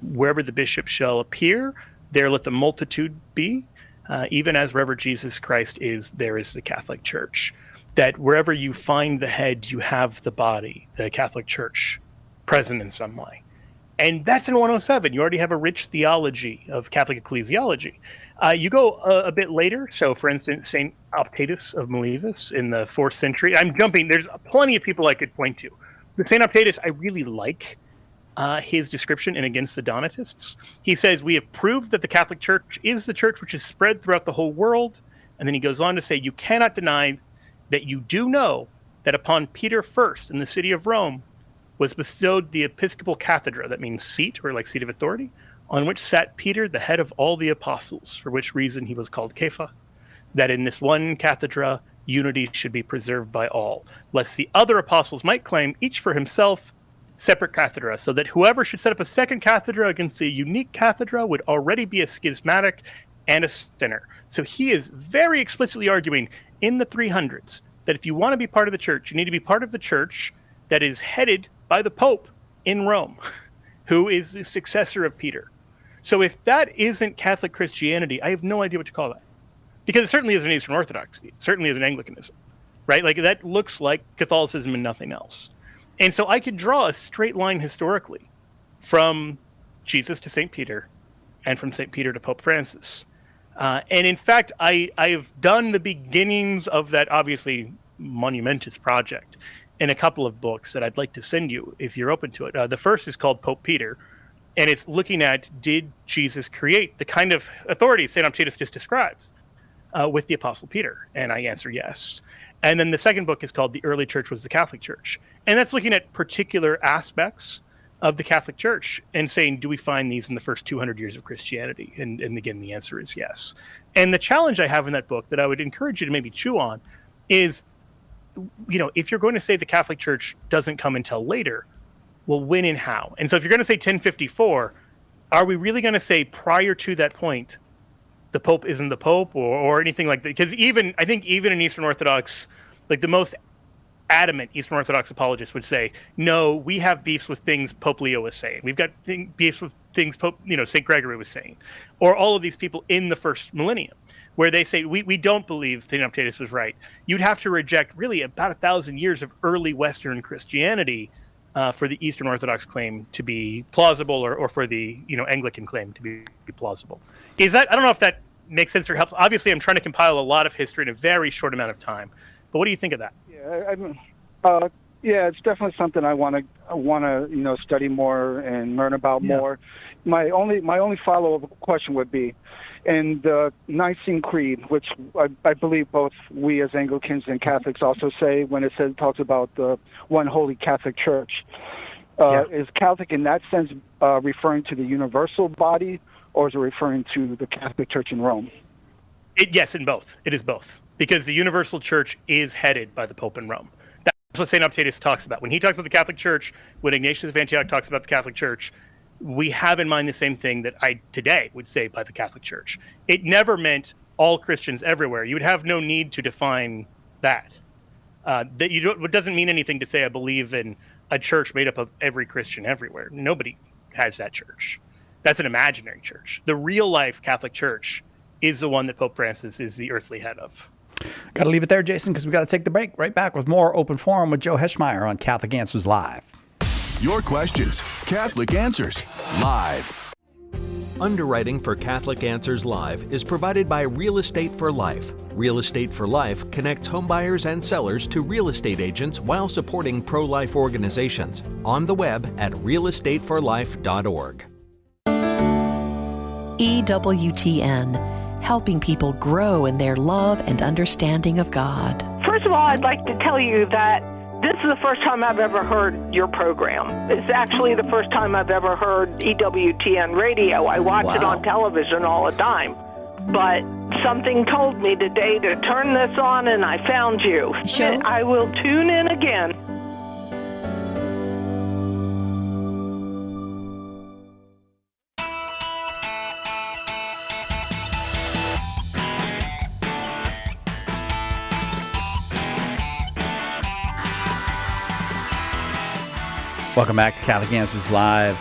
[SPEAKER 2] wherever the bishop shall appear, there let the multitude be. Even as wherever Jesus Christ is, there is the Catholic Church. That wherever you find the head, you have the body, the Catholic Church, present in some way. And that's in 107. You already have a rich theology of Catholic ecclesiology. You go a bit later. So, for instance, St. Optatus of Miletus in the 4th century. I'm jumping. There's plenty of people I could point to. The St. Optatus, I really like his description in Against the Donatists. He says, we have proved that the Catholic Church is the church which is spread throughout the whole world. And then he goes on to say, you cannot deny that you do know that upon Peter first in the city of Rome was bestowed the episcopal cathedra, that means seat, or like seat of authority, on which sat Peter, the head of all the apostles, for which reason he was called Kepha, that in this one cathedra, unity should be preserved by all, lest the other apostles might claim, each for himself, separate cathedra, so that whoever should set up a second cathedra against the unique cathedra would already be a schismatic and a sinner. So he is very explicitly arguing in the 300s that if you want to be part of the church, you need to be part of the church that is headed by the Pope in Rome, who is the successor of Peter. So if that isn't Catholic Christianity, I have no idea what to call that. Because it certainly isn't Eastern Orthodoxy. It certainly isn't Anglicanism, right? Like that looks like Catholicism and nothing else. And so I could draw a straight line historically from Jesus to St. Peter and from St. Peter to Pope Francis. And in fact, I've done the beginnings of that obviously monumentous project in a couple of books that I'd like to send you if you're open to it. The first is called Pope Peter, and it's looking at, did Jesus create the kind of authority St. Optatus just describes with the Apostle Peter? And I answer yes. And then the second book is called The Early Church Was the Catholic Church. And that's looking at particular aspects of the Catholic Church and saying, do we find these in the first 200 years of Christianity? And again, the answer is yes. And the challenge I have in that book that I would encourage you to maybe chew on is, you know, if you're going to say the Catholic Church doesn't come until later, well, when and how? And so if you're going to say 1054, are we really going to say prior to that point, the Pope isn't the Pope or anything like that? Because I think even in Eastern Orthodox, like the most adamant Eastern Orthodox apologists would say, no, we have beefs with things Pope Leo was saying. We've got beefs with things St. Gregory was saying, or all of these people in the first millennium, where they say, we don't believe St. Optatus was right. You'd have to reject really about 1,000 years of early Western Christianity for the Eastern Orthodox claim to be plausible, or for the Anglican claim to be plausible. Is that, I don't know if that makes sense or helps. Obviously, I'm trying to compile a lot of history in a very short amount of time. But what do you think of that?
[SPEAKER 19] Yeah, it's definitely something I want to study more and learn about more. My only follow-up question would be, in the Nicene Creed, which I believe both we as Anglicans and Catholics also say when it talks about the one holy Catholic Church, is Catholic in that sense referring to the universal body, or is it referring to the Catholic Church in Rome?
[SPEAKER 2] Yes, in both. It is both. Because the universal church is headed by the Pope in Rome. That's what St. Optatus talks about. When he talks about the Catholic Church, when Ignatius of Antioch talks about the Catholic Church, we have in mind the same thing that I today would say by the Catholic Church. It never meant all Christians everywhere. You would have no need to define that. It doesn't mean anything to say I believe in a church made up of every Christian everywhere. Nobody has that church. That's an imaginary church. The real life Catholic Church is the one that Pope Francis is the earthly head of.
[SPEAKER 1] Got to leave it there, Jason, because we got to take the break. Right back with more Open Forum with Joe Heschmeyer on Catholic Answers Live.
[SPEAKER 20] Your questions, Catholic Answers Live.
[SPEAKER 21] Underwriting for Catholic Answers Live is provided by Real Estate for Life. Real Estate for Life connects homebuyers and sellers to real estate agents while supporting pro-life organizations. On the web at realestateforlife.org.
[SPEAKER 22] EWTN, helping people grow in their love and understanding of God.
[SPEAKER 23] First of all, I'd like to tell you that this is the first time I've ever heard your program. It's actually the first time I've ever heard EWTN radio. I watch it on television all the time. But something told me today to turn this on, and I found you. Sure. I will tune in again.
[SPEAKER 1] Welcome back to Catholic Answers Live.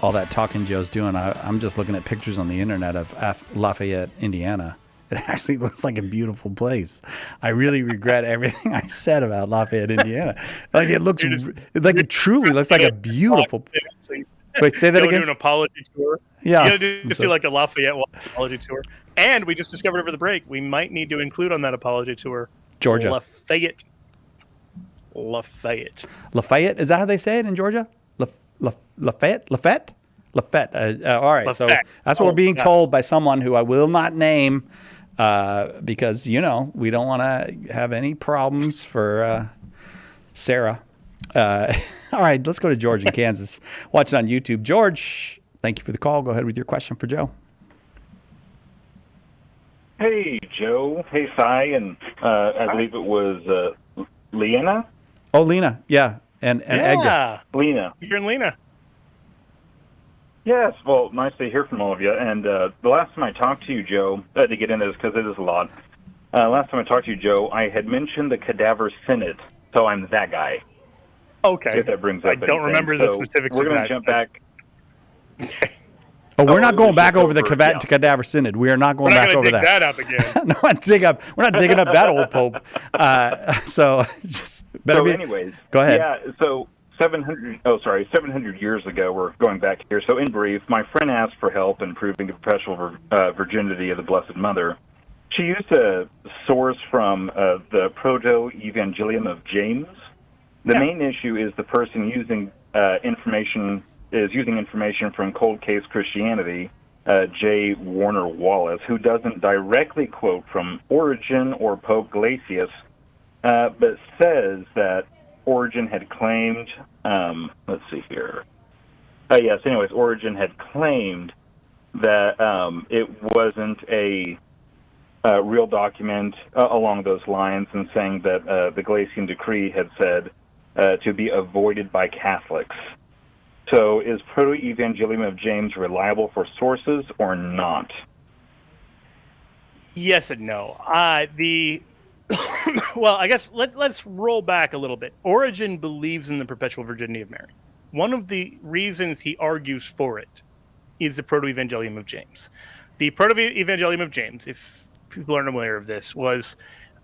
[SPEAKER 1] All that talking Joe's doing, I'm just looking at pictures on the internet of Lafayette, Indiana. It actually looks like a beautiful place. I really regret everything I said about Lafayette, Indiana. Like it truly looks like a beautiful. Wait, say that again.
[SPEAKER 2] Do an apology tour.
[SPEAKER 1] Yeah,
[SPEAKER 2] you gotta just do like a Lafayette apology tour. And we just discovered over the break we might need to include on that apology tour
[SPEAKER 1] Georgia.
[SPEAKER 2] Lafayette.
[SPEAKER 1] Lafayette, is that how they say it in Georgia? Lafayette? All right,
[SPEAKER 2] Lafayette.
[SPEAKER 1] so that's what we're being told by someone who I will not name because, we don't want to have any problems for Sarah. All right, let's go to George in Kansas. Watch it on YouTube. George, thank you for the call. Go ahead with your question for Joe.
[SPEAKER 4] Hey, Joe. Hey, Cy. And I believe it was Lena?
[SPEAKER 1] Oh, Lena. Yeah. And Edgar.
[SPEAKER 4] Lena.
[SPEAKER 2] You're in Lena.
[SPEAKER 4] Yes. Well, nice to hear from all of you. And the last time I talked to you, Joe, to get into this because it is a lot. Last time I talked to you, Joe, I had mentioned the cadaver synod. So I'm that guy.
[SPEAKER 2] Okay.
[SPEAKER 4] If that brings up
[SPEAKER 2] I don't remember the specifics
[SPEAKER 4] We're
[SPEAKER 2] of
[SPEAKER 4] going
[SPEAKER 2] that.
[SPEAKER 4] to jump back.
[SPEAKER 1] Oh, we're not going back over the cadaver synod. We are not going back over that.
[SPEAKER 2] We're not going to dig that up again.
[SPEAKER 1] No, we're not digging up that old pope. So just better
[SPEAKER 4] anyways,
[SPEAKER 1] go ahead.
[SPEAKER 4] Yeah, so 700 years ago, we're going back here. So in brief, my friend asked for help in proving the perpetual virginity of the Blessed Mother. She used a source from the Proto-Evangelium of James. The main issue is the person using information from Cold Case Christianity, J. Warner Wallace, who doesn't directly quote from Origen or Pope Gelasius, but says that Origen had claimed, let's see here. Origen had claimed that it wasn't a real document along those lines, and saying that the Gelasian decree had said to be avoided by Catholics. So is Proto-Evangelium of James reliable for sources or not?
[SPEAKER 2] Yes and no. Well, I guess let's roll back a little bit. Origen believes in the Perpetual Virginity of Mary. One of the reasons he argues for it is the Proto-Evangelium of James. The Proto-Evangelium of James, if people aren't aware of this, was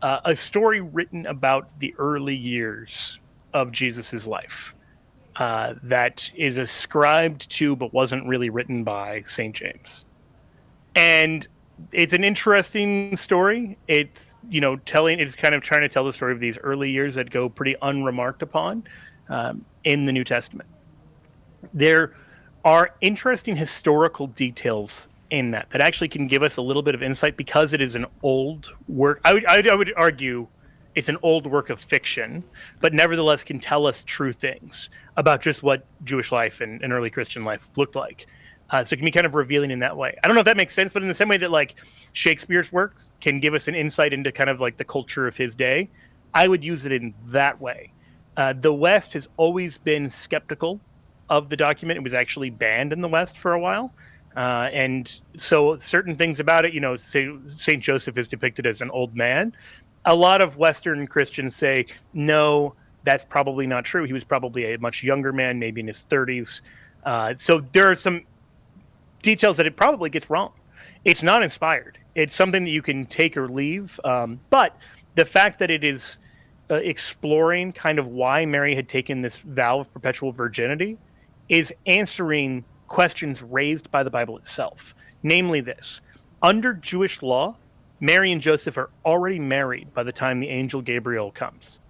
[SPEAKER 2] a story written about the early years of Jesus' life. That is ascribed to but wasn't really written by St. James. And it's an interesting story. It's kind of trying to tell the story of these early years that go pretty unremarked upon in the New Testament. There are interesting historical details in that actually can give us a little bit of insight because it is an old work. I would argue it's an old work of fiction, but nevertheless can tell us true things about just what Jewish life and early Christian life looked like. So it can be kind of revealing in that way. I don't know if that makes sense, but in the same way that like Shakespeare's works can give us an insight into kind of like the culture of his day, I would use it in that way. The West has always been skeptical of the document. It was actually banned in the West for a while. And so certain things about it, St. Joseph is depicted as an old man. A lot of Western Christians say, no, that's probably not true. He was probably a much younger man, maybe in his 30s. So there are some details that it probably gets wrong. It's not inspired. It's something that you can take or leave. But the fact that it is exploring kind of why Mary had taken this vow of perpetual virginity is answering questions raised by the Bible itself. Namely this: under Jewish law, Mary and Joseph are already married by the time the angel Gabriel comes.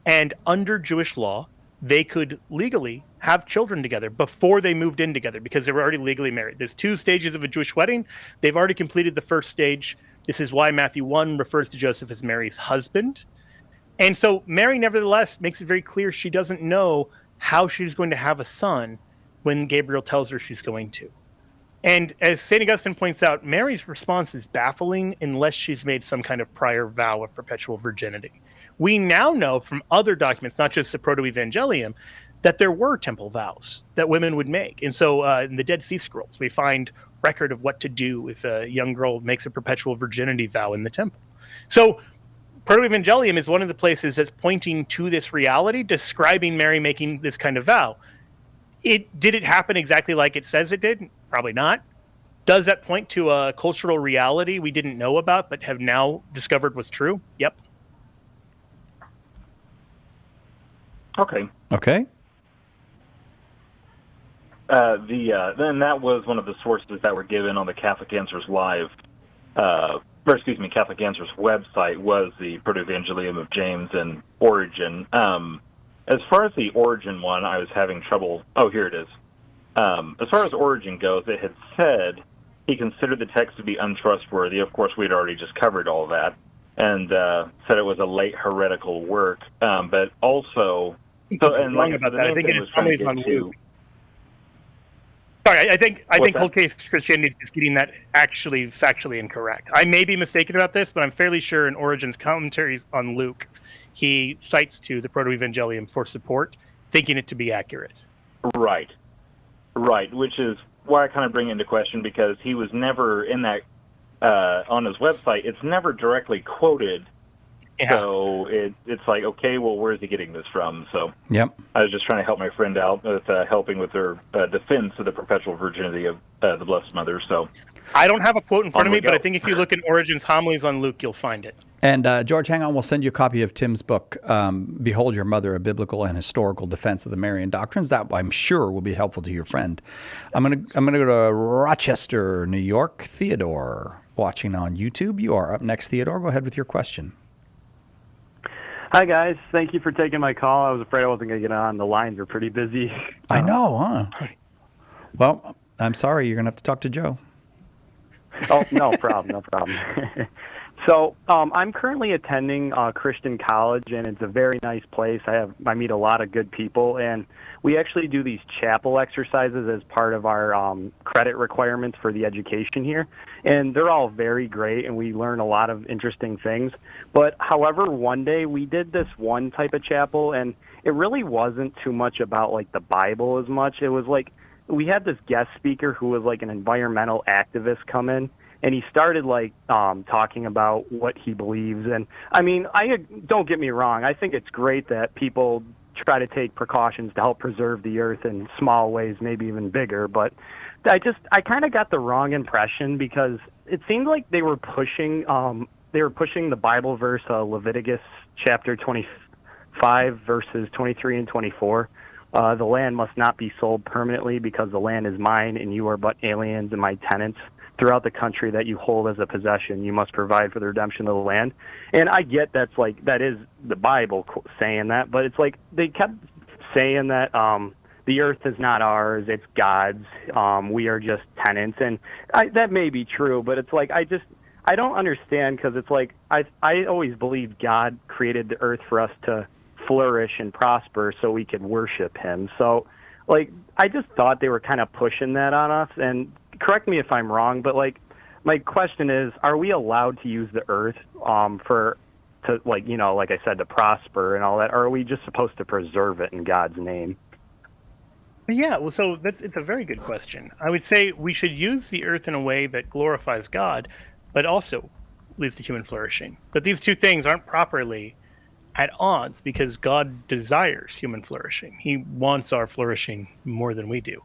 [SPEAKER 2] And under Jewish law, they could legally have children together before they moved in together because they were already legally married. There's 2 stages of a Jewish wedding. They've already completed the first stage. This is why Matthew 1 refers to Joseph as Mary's husband. And so Mary, nevertheless, makes it very clear she doesn't know how she's going to have a son when Gabriel tells her she's going to. And as St. Augustine points out, Mary's response is baffling unless she's made some kind of prior vow of perpetual virginity. We now know from other documents, not just the Proto-Evangelium, that there were temple vows that women would make. And so in the Dead Sea Scrolls, we find record of what to do if a young girl makes a perpetual virginity vow in the temple. So Proto-Evangelium is one of the places that's pointing to this reality, describing Mary making this kind of vow. Did it happen exactly like it says it did? Probably not. Does that point to a cultural reality we didn't know about but have now discovered was true? Yep.
[SPEAKER 4] Okay.
[SPEAKER 1] Okay.
[SPEAKER 4] Then that was one of the sources that were given on the Catholic Answers Live, Catholic Answers website was the Proto-Evangelium of James and Origen. As far as the Origen one, I was having trouble. Oh, here it is. As far as Origen goes, it had said he considered the text to be untrustworthy. Of course, we'd already just covered all that, and said it was a late heretical work. But also, and like
[SPEAKER 2] about that, I think it is always on Luke. Sorry, I think Cold Case Christianity is just getting that actually factually incorrect. I may be mistaken about this, but I'm fairly sure in Origen's commentaries on Luke, he cites to the Proto-Evangelium for support, thinking it to be accurate.
[SPEAKER 4] Right, which is why I kind of bring into question, because he was never in that, on his website, it's never directly quoted. Yeah. So it's like, okay, well, where is he getting this from? So
[SPEAKER 1] yep.
[SPEAKER 4] I was just trying to help my friend out with helping with their defense of the Perpetual Virginity of the Blessed Mother. So
[SPEAKER 2] I don't have a quote in front of me, but I think if you look at Origen's homilies on Luke, you'll find it.
[SPEAKER 1] And George, hang on, we'll send you a copy of Tim's book, Behold Your Mother, A Biblical and Historical Defense of the Marian Doctrines. That, I'm sure, will be helpful to your friend. I'm gonna go to Rochester, New York. Theodore, watching on YouTube. You are up next, Theodore. Go ahead with your question.
[SPEAKER 5] Hi, guys. Thank you for taking my call. I was afraid I wasn't going to get on. The lines are pretty busy.
[SPEAKER 1] I know, huh? Well, I'm sorry. You're going to have to talk to Joe.
[SPEAKER 5] Oh, no problem. So I'm currently attending Christian college, and it's a very nice place. I meet a lot of good people, and we actually do these chapel exercises as part of our credit requirements for the education here. And they're all very great, and we learn a lot of interesting things. But, however, one day we did this one type of chapel, and it really wasn't too much about, like, the Bible as much. It was like we had this guest speaker who was, like, an environmental activist come in, and he started, like, talking about what he believes. And, I mean, don't get me wrong. I think it's great that people try to take precautions to help preserve the earth in small ways, maybe even bigger. But I kind of got the wrong impression, because it seemed like they were pushing the Bible verse, Leviticus chapter 25, verses 23 and 24. The land must not be sold permanently, because the land is mine, and you are but aliens and my tenants. Throughout the country that you hold as a possession, you must provide for the redemption of the land. And I get that is the Bible saying that, but it's like they kept saying that the earth is not ours, it's God's. We are just tenants, and that may be true, but it's like I don't understand, because it's like I always believed God created the earth for us to flourish and prosper so we could worship Him. So, like, I just thought they were kind of pushing that on us, and correct me if I'm wrong, but like my question is, are we allowed to use the earth like I said, to prosper and all that? Or are we just supposed to preserve it in God's name?
[SPEAKER 2] Yeah, well, so it's a very good question. I would say we should use the earth in a way that glorifies God, but also leads to human flourishing. But these two things aren't properly at odds, because God desires human flourishing. He wants our flourishing more than we do.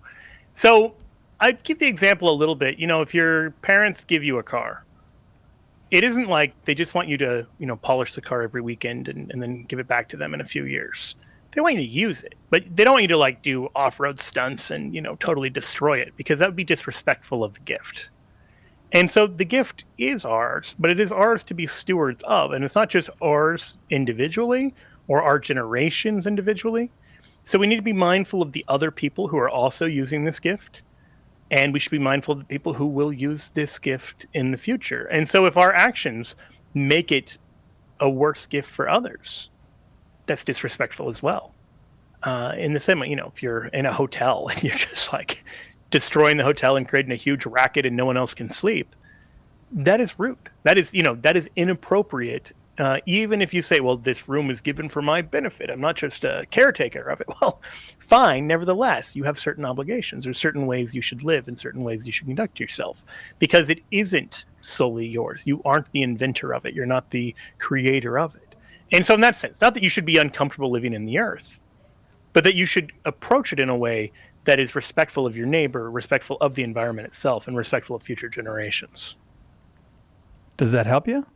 [SPEAKER 2] So I'd give the example a little bit. If your parents give you a car, it isn't like they just want you to, polish the car every weekend and then give it back to them in a few years. They want you to use it, but they don't want you to, like, do off-road stunts and, totally destroy it, because that would be disrespectful of the gift. And so the gift is ours, but it is ours to be stewards of. And it's not just ours individually or our generations individually. So we need to be mindful of the other people who are also using this gift. And we should be mindful of the people who will use this gift in the future. And so if our actions make it a worse gift for others, that's disrespectful as well. In the same way, if you're in a hotel and you're just like destroying the hotel and creating a huge racket and no one else can sleep, that is rude. That is inappropriate even if you say, well, this room is given for my benefit, I'm not just a caretaker of it. Well, fine. Nevertheless, you have certain obligations. There's certain ways you should live and certain ways you should conduct yourself, because it isn't solely yours. You aren't the inventor of it. You're not the creator of it. And so in that sense, not that you should be uncomfortable living in the earth, but that you should approach it in a way that is respectful of your neighbor, respectful of the environment itself, and respectful of future generations.
[SPEAKER 1] Does that help you?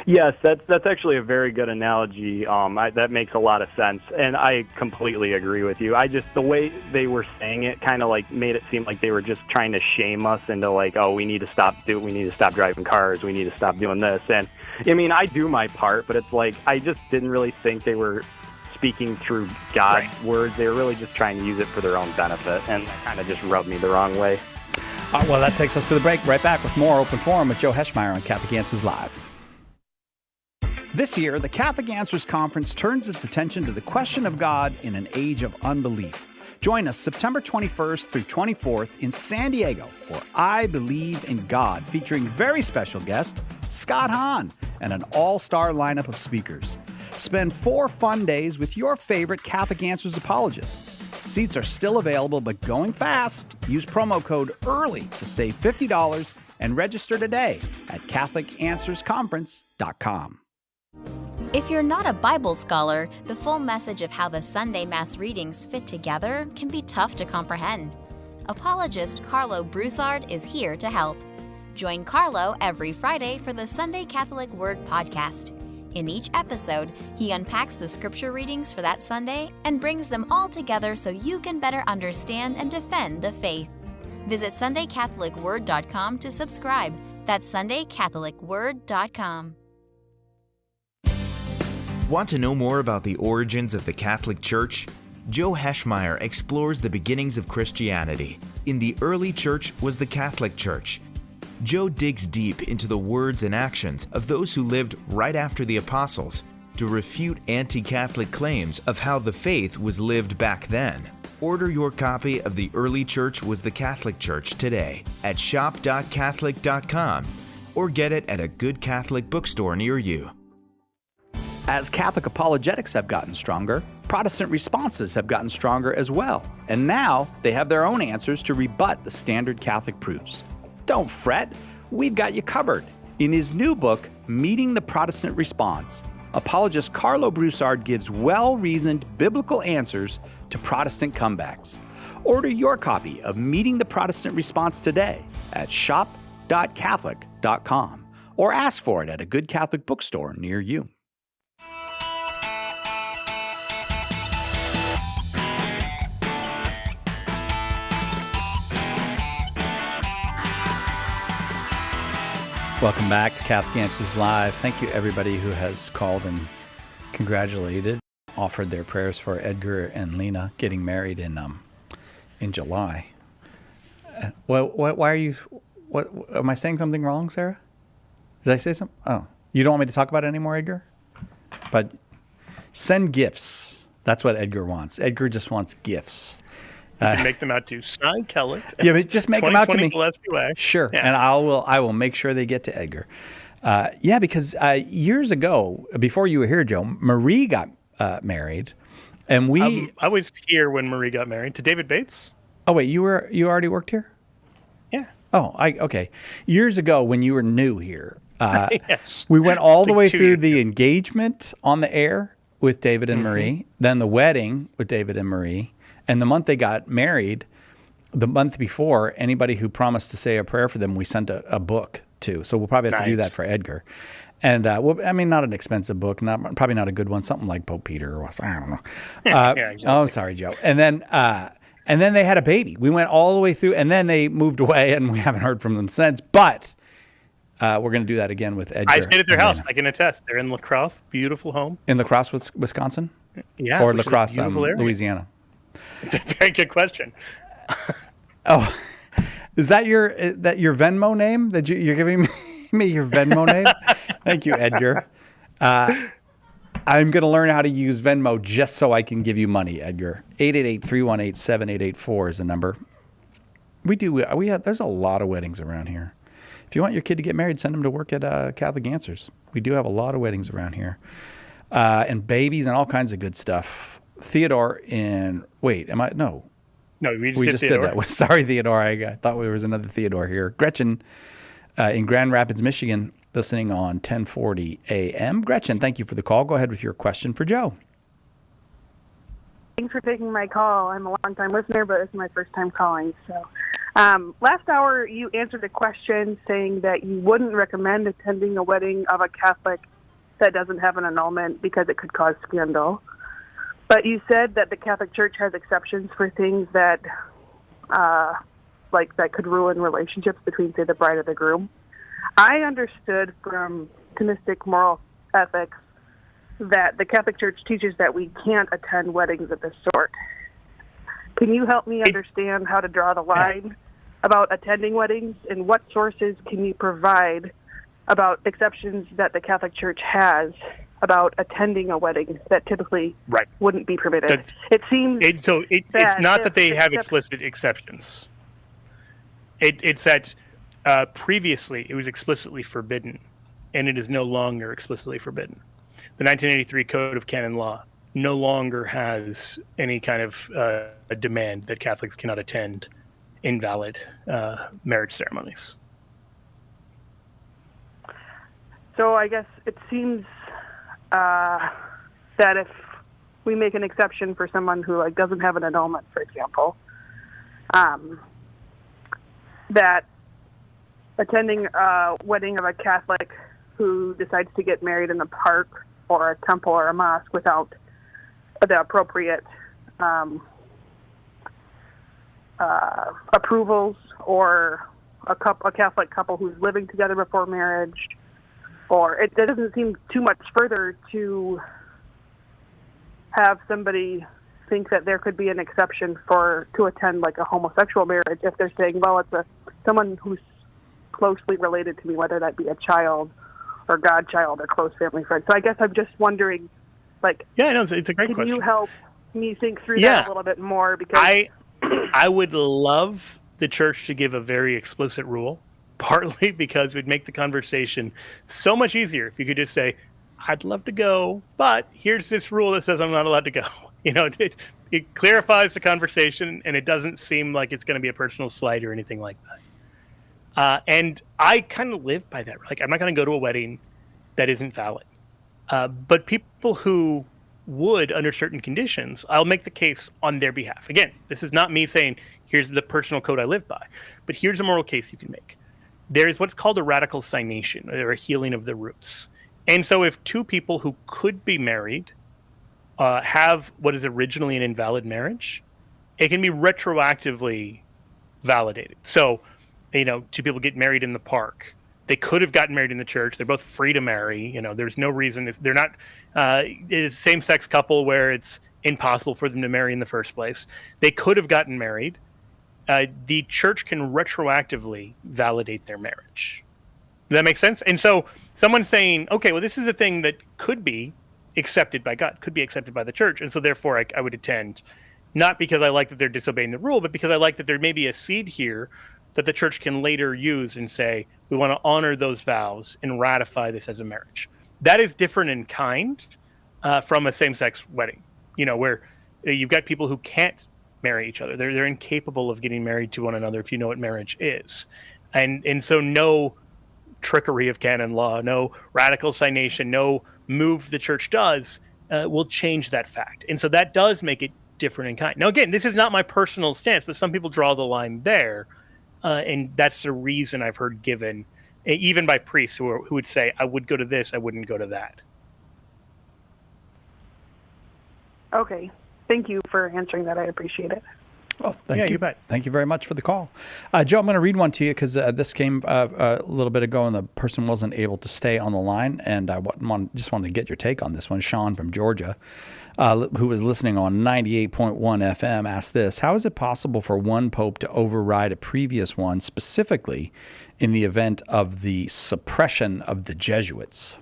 [SPEAKER 5] Yes, that's actually a very good analogy. That makes a lot of sense, and I completely agree with you. The way they were saying it kind of like made it seem like they were just trying to shame us into like, oh, we need to stop driving cars, we need to stop doing this. And I mean, I do my part, but it's like I just didn't really think they were speaking through God's words. They were really just trying to use it for their own benefit, and that kind of just rubbed me the wrong way.
[SPEAKER 1] Well, that takes us to the break. Right back with more Open Forum with Joe Heschmeyer on Catholic Answers Live. This year, the Catholic Answers Conference turns its attention to the question of God in an age of unbelief. Join us September 21st through 24th in San Diego for I Believe in God, featuring very special guest Scott Hahn and an all-star lineup of speakers. Spend 4 fun days with your favorite Catholic Answers apologists. Seats are still available, but going fast. Use promo code EARLY to save $50 and register today at CatholicAnswersConference.com.
[SPEAKER 10] If you're not a Bible scholar, the full message of how the Sunday Mass readings fit together can be tough to comprehend. Apologist Carlo Broussard is here to help. Join Carlo every Friday for the Sunday Catholic Word podcast. In each episode, he unpacks the scripture readings for that Sunday and brings them all together so you can better understand and defend the faith. Visit SundayCatholicWord.com to subscribe. That's SundayCatholicWord.com.
[SPEAKER 13] Want to know more about the origins of the Catholic Church? Joe Heschmeyer explores the beginnings of Christianity. In the early church was the Catholic Church. Joe digs deep into the words and actions of those who lived right after the apostles to refute anti-Catholic claims of how the faith was lived back then. Order your copy of The Early Church Was the Catholic Church today at shop.catholic.com or get it at a good Catholic bookstore near you.
[SPEAKER 1] As Catholic apologetics have gotten stronger, Protestant responses have gotten stronger as well. And now they have their own answers to rebut the standard Catholic proofs. Don't fret, we've got you covered. In his new book, Meeting the Protestant Response, apologist Carlo Broussard gives well-reasoned biblical answers to Protestant comebacks. Order your copy of Meeting the Protestant Response today at shop.catholic.com or ask for it at a good Catholic bookstore near you. Welcome back to Catholic Answers Live. Thank you, everybody who has called and congratulated, offered their prayers for Edgar and Lena getting married in July. Why are you? What am I saying something wrong, Sarah? Did I say something? Oh, you don't want me to talk about it anymore, Edgar? But send gifts. That's what Edgar wants. Edgar just wants gifts.
[SPEAKER 2] You can make them out to Signed Kellett.
[SPEAKER 1] Yeah, but just make them out to me.
[SPEAKER 2] SQA.
[SPEAKER 1] Sure, yeah. And I will make sure they get to Edgar. Because years ago, before you were here, Joe, Marie got married, and
[SPEAKER 2] I was here when Marie got married to David Bates.
[SPEAKER 1] Oh wait, you already worked here?
[SPEAKER 2] Yeah.
[SPEAKER 1] Oh, okay. Years ago, when you were new here,
[SPEAKER 2] yes.
[SPEAKER 1] We went all the way through the engagement on the air with David and Marie, then the wedding with David and Marie. And the month they got married, the month before, anybody who promised to say a prayer for them, we sent a book to. So we'll probably have to do that for Edgar. And, not an expensive book, probably not a good one, something like Pope Peter or I don't know. Exactly. Oh, I'm sorry, Joe. And then they had a baby. We went all the way through, and then they moved away, and we haven't heard from them since. But we're going to do that again with Edgar.
[SPEAKER 2] I stayed at their house. I can attest. They're in La Crosse, beautiful home.
[SPEAKER 1] In La Crosse, Wisconsin?
[SPEAKER 2] Yeah.
[SPEAKER 1] Or La Crosse, Louisiana?
[SPEAKER 2] Very good question.
[SPEAKER 1] Oh, is that your Venmo name? That you're giving me your Venmo name? Thank you, Edgar. I'm going to learn how to use Venmo just so I can give you money, Edgar. 888-318-7884 is the number. There's a lot of weddings around here. If you want your kid to get married, send them to work at Catholic Answers. We do have a lot of weddings around here. And babies and all kinds of good stuff. Theodore No, we just did that. Sorry, Theodore. I thought there was another Theodore here. Gretchen in Grand Rapids, Michigan, listening on 1040 AM. Gretchen, thank you for the call. Go ahead with your question for Joe.
[SPEAKER 6] Thanks for taking my call. I'm a long-time listener, but it's my first time calling. So, last hour you answered a question saying that you wouldn't recommend attending a wedding of a Catholic that doesn't have an annulment because it could cause scandal. But you said that the Catholic Church has exceptions for things that, that could ruin relationships between, say, the bride and the groom. I understood from Thomistic moral ethics that the Catholic Church teaches that we can't attend weddings of this sort. Can you help me understand how to draw the line about attending weddings, and what sources can you provide about exceptions that the Catholic Church has about attending a wedding that typically wouldn't be permitted? It seems
[SPEAKER 2] it's not that they have explicit exceptions. It's that previously it was explicitly forbidden, and it is no longer explicitly forbidden. The 1983 Code of Canon Law no longer has any kind of a demand that Catholics cannot attend invalid marriage ceremonies.
[SPEAKER 6] So I guess it seems that if we make an exception for someone who doesn't have an annulment, for example, that attending a wedding of a Catholic who decides to get married in a park or a temple or a mosque without the appropriate approvals, or a Catholic couple who's living together before marriage, or it doesn't seem too much further to have somebody think that there could be an exception to attend a homosexual marriage if they're saying, well, it's someone who's closely related to me, whether that be a child or godchild or close family friend. So I guess I'm just wondering,
[SPEAKER 2] it's a great question.
[SPEAKER 6] Can you help me think through that a little bit more? Because
[SPEAKER 2] I would love the church to give a very explicit rule, partly because it would make the conversation so much easier if you could just say, I'd love to go, but here's this rule that says I'm not allowed to go. It clarifies the conversation, and it doesn't seem like it's going to be a personal slight or anything like that. And I kind of live by that. I'm not going to go to a wedding that isn't valid. But people who would, under certain conditions, I'll make the case on their behalf. Again, this is not me saying, here's the personal code I live by, but here's a moral case you can make. There is what's called a radical signation, or a healing of the roots. And so if two people who could be married have what is originally an invalid marriage, it can be retroactively validated. So, two people get married in the park. They could have gotten married in the church. They're both free to marry. There's no reason. They're not a same-sex couple where it's impossible for them to marry in the first place. They could have gotten married. The church can retroactively validate their marriage. Does that make sense? And so someone's saying, okay, well, this is a thing that could be accepted by God, could be accepted by the church, and so therefore I would attend, not because I like that they're disobeying the rule, but because I like that there may be a seed here that the church can later use and say, we want to honor those vows and ratify this as a marriage. That is different in kind from a same-sex wedding, where you've got people who can't marry each other. They're incapable of getting married to one another if you know what marriage is. And so no trickery of canon law, no radical signation, no move the church does will change that fact. And so that does make it different in kind. Now, again, this is not my personal stance, but some people draw the line there. And that's the reason I've heard given, even by priests who would say, I would go to this, I wouldn't go to that.
[SPEAKER 6] Okay. Thank you for answering that. I appreciate it.
[SPEAKER 1] Oh, thank you. You bet. Thank you very much for the call. Joe, I'm going to read one to you because this came a little bit ago and the person wasn't able to stay on the line. And I just wanted to get your take on this one. Sean from Georgia, who was listening on 98.1 FM, asked this: how is it possible for one pope to override a previous one, specifically in the event of the suppression of the Jesuits?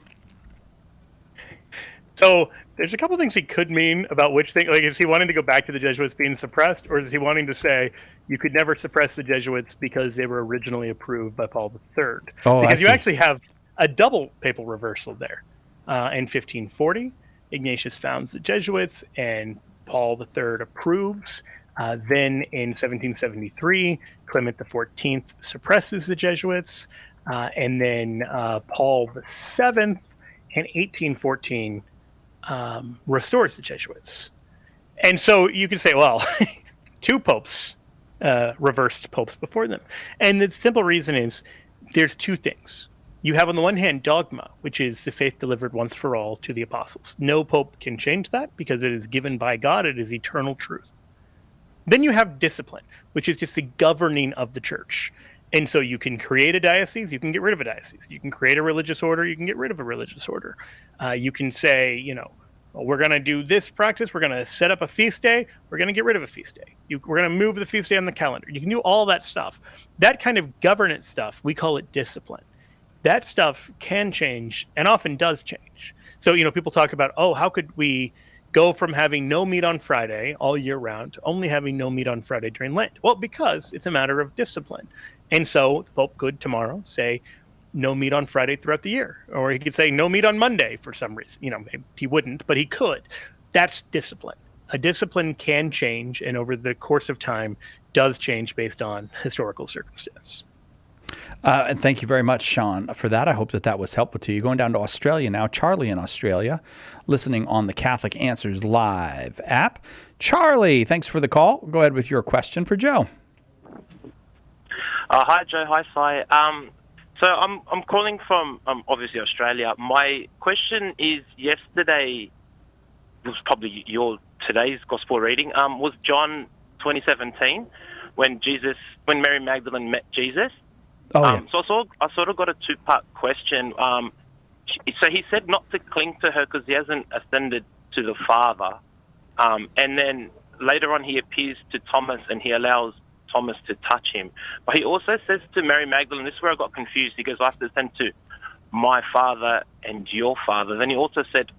[SPEAKER 2] So there's a couple things he could mean about which thing. Like, is he wanting to go back to the Jesuits being suppressed, or is he wanting to say you could never suppress the Jesuits because they were originally approved by Paul III? Because you actually have a double papal reversal there. In 1540, Ignatius founds the Jesuits, and Paul III approves. Then in 1773, Clement XIV suppresses the Jesuits, and then Paul VII in 1814 restores the Jesuits. And so you can say, well, two popes reversed popes before them. And the simple reason is there's two things. You have on the one hand dogma, which is the faith delivered once for all to the apostles. No pope can change that because it is given by God. It is eternal truth. Then you have discipline, which is just the governing of the church. And so you can create a diocese, you can get rid of a diocese. You can create a religious order, you can get rid of a religious order. You can say, well, we're going to do this practice, we're going to set up a feast day, we're going to get rid of a feast day. We're going to move the feast day on the calendar. You can do all that stuff. That kind of governance stuff, we call it discipline. That stuff can change and often does change. So, people talk about, how could we go from having no meat on Friday all year round to only having no meat on Friday during Lent? Well, because it's a matter of discipline. And so the Pope could tomorrow say no meat on Friday throughout the year. Or he could say no meat on Monday for some reason. He wouldn't, but he could. That's discipline. A discipline can change, and over the course of time does change based on historical circumstance.
[SPEAKER 1] And thank you very much, Sean, for that. I hope that was helpful to you. Going down to Australia now, Charlie in Australia, listening on the Catholic Answers Live app. Charlie, thanks for the call. Go ahead with your question for Joe.
[SPEAKER 7] Hi, Joe. Hi, Si. So I'm calling from obviously Australia. My question is, yesterday was probably today's gospel reading. Was John 20:17 when Mary Magdalene met Jesus. So I sort of got a two-part question. So he said not to cling to her because he hasn't ascended to the Father. And then later on he appears to Thomas and he allows Thomas to touch him. But he also says to Mary Magdalene, this is where I got confused. He goes, I have to ascend to my Father and your Father. Then he also said,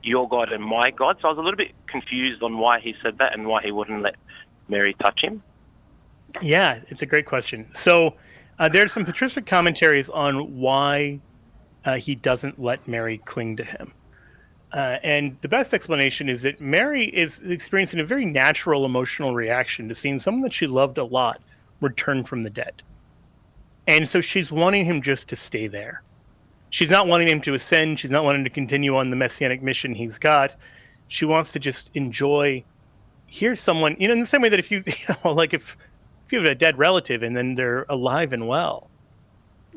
[SPEAKER 7] your God and my God. So I was a little bit confused on why he said that and why he wouldn't let Mary touch him.
[SPEAKER 2] Yeah, it's a great question. So there's some patristic commentaries on why he doesn't let Mary cling to him. And the best explanation is that Mary is experiencing a very natural emotional reaction to seeing someone that she loved a lot return from the dead. And so she's wanting him just to stay there. She's not wanting him to ascend. She's not wanting to continue on the messianic mission he's got. She wants to just enjoy, here's someone, in the same way that if you, if you have a dead relative and then they're alive and well,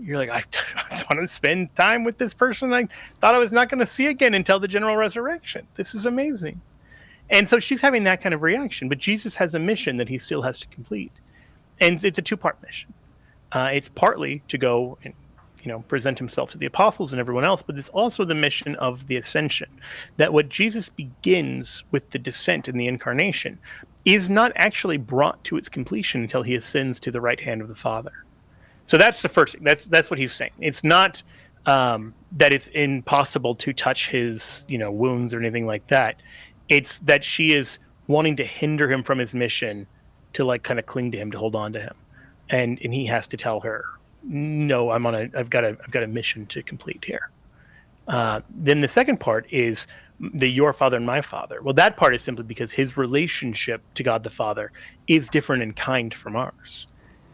[SPEAKER 2] you're like, I just want to spend time with this person I thought I was not going to see again until the general resurrection. This is amazing. And so she's having that kind of reaction, but Jesus has a mission that he still has to complete. And it's a two-part mission. It's partly to go and, present himself to the apostles and everyone else, but it's also the mission of the ascension, that what Jesus begins with the descent and the incarnation is not actually brought to its completion until he ascends to the right hand of the Father. So that's the first thing. That's what he's saying. It's not that it's impossible to touch his, wounds or anything like that. It's that she is wanting to hinder him from his mission to kind of cling to him, to hold on to him. And he has to tell her, no, I've got a mission to complete here. Then the second part is the your Father and my Father. Well, that part is simply because his relationship to God the Father is different in kind from ours.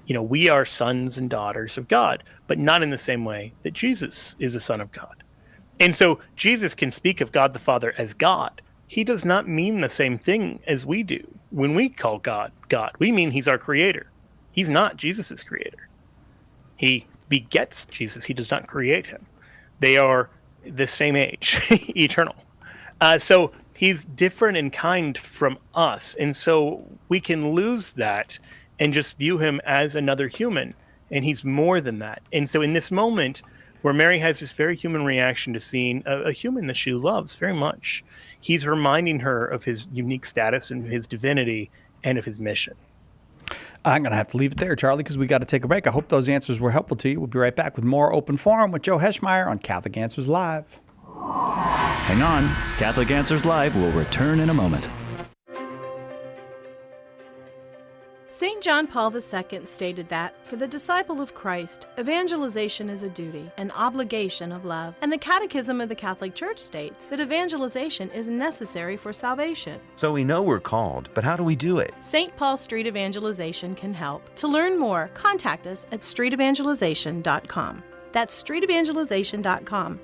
[SPEAKER 2] We are sons and daughters of God, but not in the same way that Jesus is a son of God. And so Jesus can speak of God the Father as God. He does not mean the same thing as we do. When we call God, God, we mean he's our creator. He's not Jesus' creator. He begets Jesus. He does not create him. They are the same age, eternal. So he's different in kind from us. And so we can lose that and just view him as another human. And he's more than that. And so in this moment where Mary has this very human reaction to seeing a human that she loves very much, he's reminding her of his unique status and his divinity and of his mission.
[SPEAKER 1] I'm going to have to leave it there, Charlie, because we got to take a break. I hope those answers were helpful to you. We'll be right back with more Open Forum with Joe Heschmeyer on Catholic Answers Live.
[SPEAKER 8] Hang on, Catholic Answers Live will return in a moment.
[SPEAKER 9] St. John Paul II stated that, for the disciple of Christ, evangelization is a duty, an obligation of love. And the Catechism of the Catholic Church states that evangelization is necessary for salvation.
[SPEAKER 11] So we know we're called, but how do we do it?
[SPEAKER 9] St. Paul Street Evangelization can help. To learn more, contact us at streetevangelization.com. That's streetevangelization.com.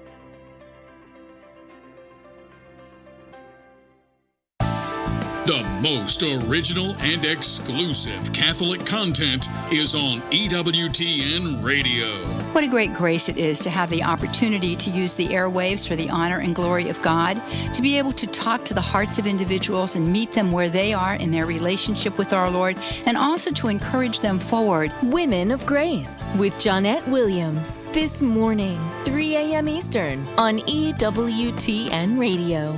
[SPEAKER 24] The most original and exclusive Catholic content is on EWTN Radio.
[SPEAKER 25] What a great grace it is to have the opportunity to use the airwaves for the honor and glory of God, to be able to talk to the hearts of individuals and meet them where they are in their relationship with our Lord, and also to encourage them forward.
[SPEAKER 3] Women of Grace with Jonette Williams. This morning, 3 a.m. Eastern on EWTN Radio.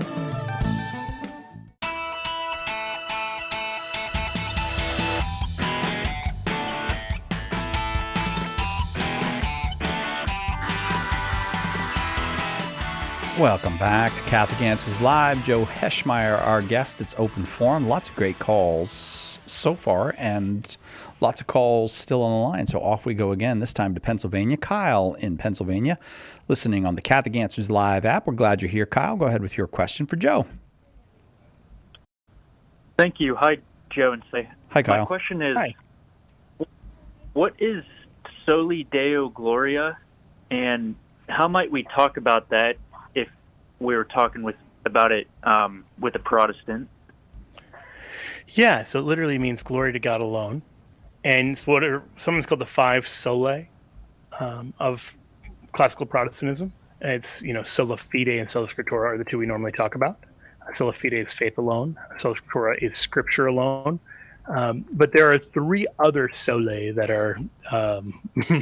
[SPEAKER 1] Welcome back to Catholic Answers Live. Joe Heschmeyer, our guest. It's open forum. Lots of great calls so far, and lots of calls still on the line. So off we go again, this time to Pennsylvania. Kyle in Pennsylvania, listening on the Catholic Answers Live app. We're glad you're here, Kyle. Go ahead with your question for Joe.
[SPEAKER 26] Thank you. Hi, Joe and Say.
[SPEAKER 1] Hi, Kyle.
[SPEAKER 26] My question is, what is Soli Deo Gloria, and how might we talk about that if we were talking about it with a Protestant?
[SPEAKER 2] Yeah, so it literally means glory to God alone. And it's what are sometimes called the five solae of classical Protestantism. And it's, sola fide and sola scriptura are the two we normally talk about. Sola fide is faith alone. Sola scriptura is scripture alone. But there are three other solae that are,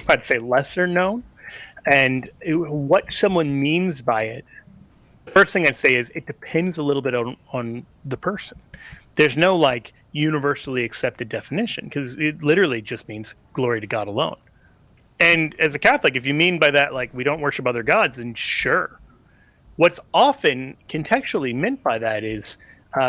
[SPEAKER 2] I'd say, lesser known. And what someone means by it, the first thing I'd say is it depends a little bit on the person. There's no universally accepted definition, because it literally just means glory to God alone. And as a Catholic, if you mean by that we don't worship other gods, then sure. What's often contextually meant by that is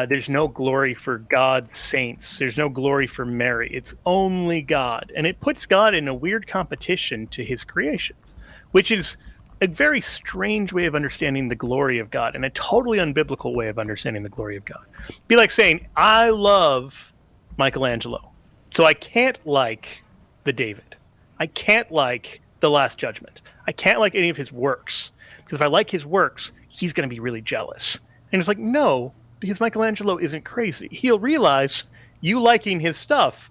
[SPEAKER 2] there's no glory for God's saints. There's no glory for Mary. It's only God. And it puts God in a weird competition to his creations, which is a very strange way of understanding the glory of God, and a totally unbiblical way of understanding the glory of God. It'd be like saying, I love Michelangelo, so I can't like the David. I can't like the Last Judgment. I can't like any of his works, because if I like his works, he's going to be really jealous. And it's no, because Michelangelo isn't crazy. He'll realize you liking his stuff,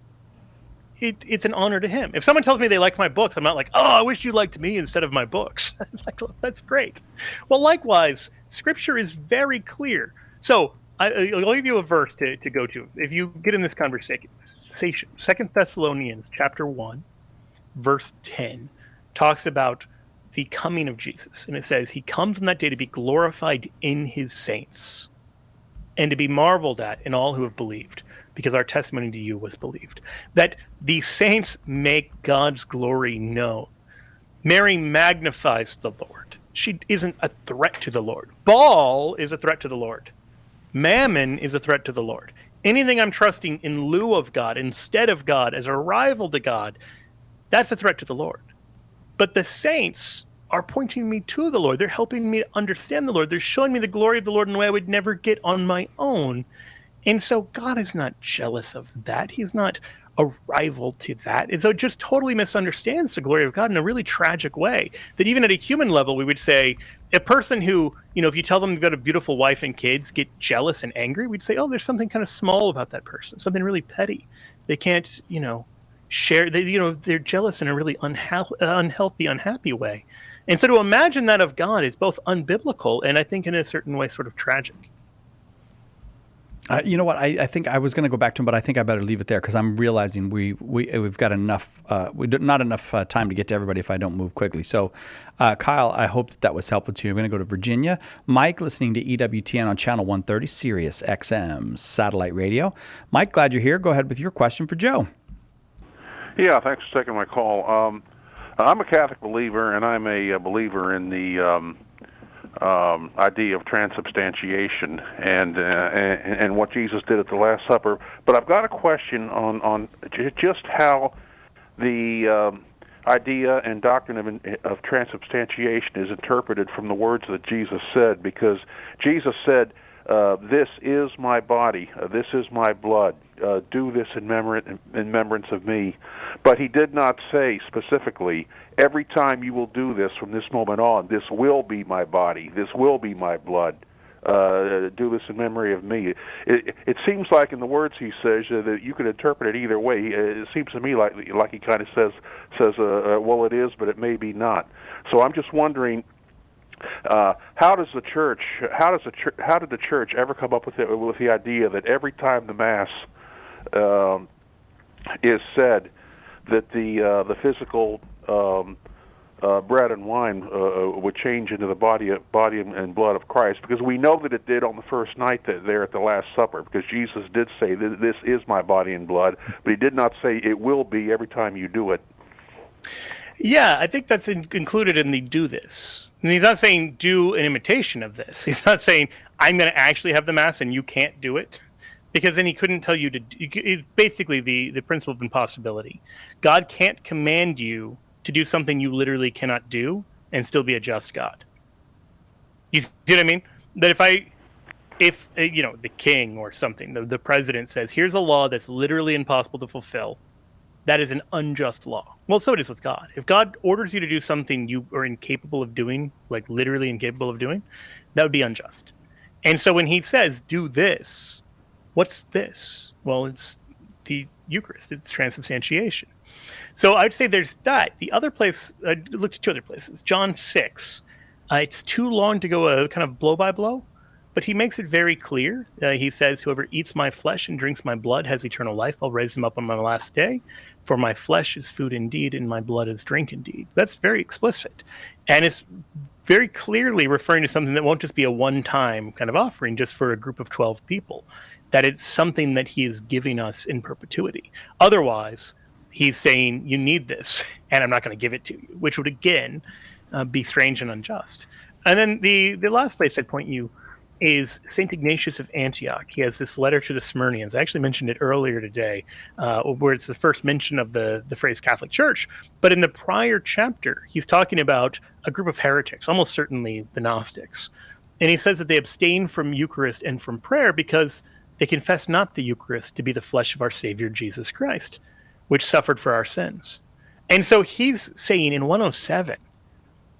[SPEAKER 2] it's an honor to him. If someone tells me they like my books, I'm not I wish you liked me instead of my books. That's great. Well, likewise, Scripture is very clear. So I'll give you a verse to go to. If you get in this conversation, 2 Thessalonians chapter 1, verse 10, talks about the coming of Jesus. And it says, he comes in that day to be glorified in his saints and to be marveled at in all who have believed, because our testimony to you was believed. That the saints make God's glory known. Mary magnifies the Lord. She isn't a threat to the Lord. Baal is a threat to the Lord. Mammon is a threat to the Lord. Anything I'm trusting in lieu of God, instead of God, as a rival to God, that's a threat to the Lord. But the saints are pointing me to the Lord. They're helping me to understand the Lord. They're showing me the glory of the Lord in a way I would never get on my own. And so God is not jealous of that. He's not a rival to that. And so it just totally misunderstands the glory of God in a really tragic way. That even at a human level, we would say a person who, if you tell them they've got a beautiful wife and kids, get jealous and angry, we'd say, oh, there's something kind of small about that person, something really petty. They can't, share, they're jealous in a really unhealthy, unhappy way. And so to imagine that of God is both unbiblical and I think in a certain way sort of tragic.
[SPEAKER 1] You know what? I think I was going to go back to him, but I think I better leave it there because I'm realizing we've got enough, not enough time to get to everybody if I don't move quickly. So, Kyle, I hope that was helpful to you. I'm going to go to Virginia. Mike, listening to EWTN on Channel 130, Sirius XM satellite radio. Mike, glad you're here. Go ahead with your question for Joe.
[SPEAKER 27] Yeah, thanks for taking my call. I'm a Catholic believer, and I'm a believer in the idea of transubstantiation and what Jesus did at the Last Supper. But I've got a question on just how the idea and doctrine of transubstantiation is interpreted from the words that Jesus said, because Jesus said, "This is my body, this is my blood. Do this in remembrance of me." But he did not say specifically, "Every time you will do this from this moment on, this will be my body, this will be my blood. Do this in memory of me." It seems like in the words he says that you could interpret it either way. It seems to me like he kind of says, well, it is, but it may be not. So I'm just wondering, how did the church ever come up with the idea that every time the Mass is said, that the physical bread and wine would change into the body and blood of Christ? Because we know that it did on the first night there at the Last Supper, because Jesus did say, "This is my body and blood," but he did not say it will be every time you do it.
[SPEAKER 2] Yeah, I think that's included in the "do this." And he's not saying do an imitation of this. He's not saying I'm going to actually have the Mass and you can't do it, because then he couldn't tell you to. It's basically the principle of impossibility. God can't command you to do something you literally cannot do and still be a just God. You see what I mean? That if the king or something, the president says, "Here's a law that's literally impossible to fulfill," that is an unjust law. Well, so it is with God. If God orders you to do something you are incapable of doing, like literally incapable of doing, that would be unjust. And so when he says, "Do this," what's this? Well, it's the Eucharist. It's transubstantiation. So I'd say there's that. The other place, I looked at two other places. John 6. It's too long to go kind of blow by blow, but he makes it very clear. He says, "Whoever eats my flesh and drinks my blood has eternal life. I'll raise him up on my last day. For my flesh is food indeed, and my blood is drink indeed." That's very explicit. And it's very clearly referring to something that won't just be a one-time kind of offering just for a group of 12 people, that it's something that he is giving us in perpetuity. Otherwise, he's saying, "You need this, and I'm not going to give it to you," which would, again, be strange and unjust. And then the last place I'd point you is St. Ignatius of Antioch. He has this letter to the Smyrnians. I actually mentioned it earlier today, where it's the first mention of the phrase Catholic Church. But in the prior chapter, he's talking about a group of heretics, almost certainly the Gnostics. And he says that they abstain from Eucharist and from prayer because they confess not the Eucharist to be the flesh of our Savior Jesus Christ, which suffered for our sins. And so he's saying in 107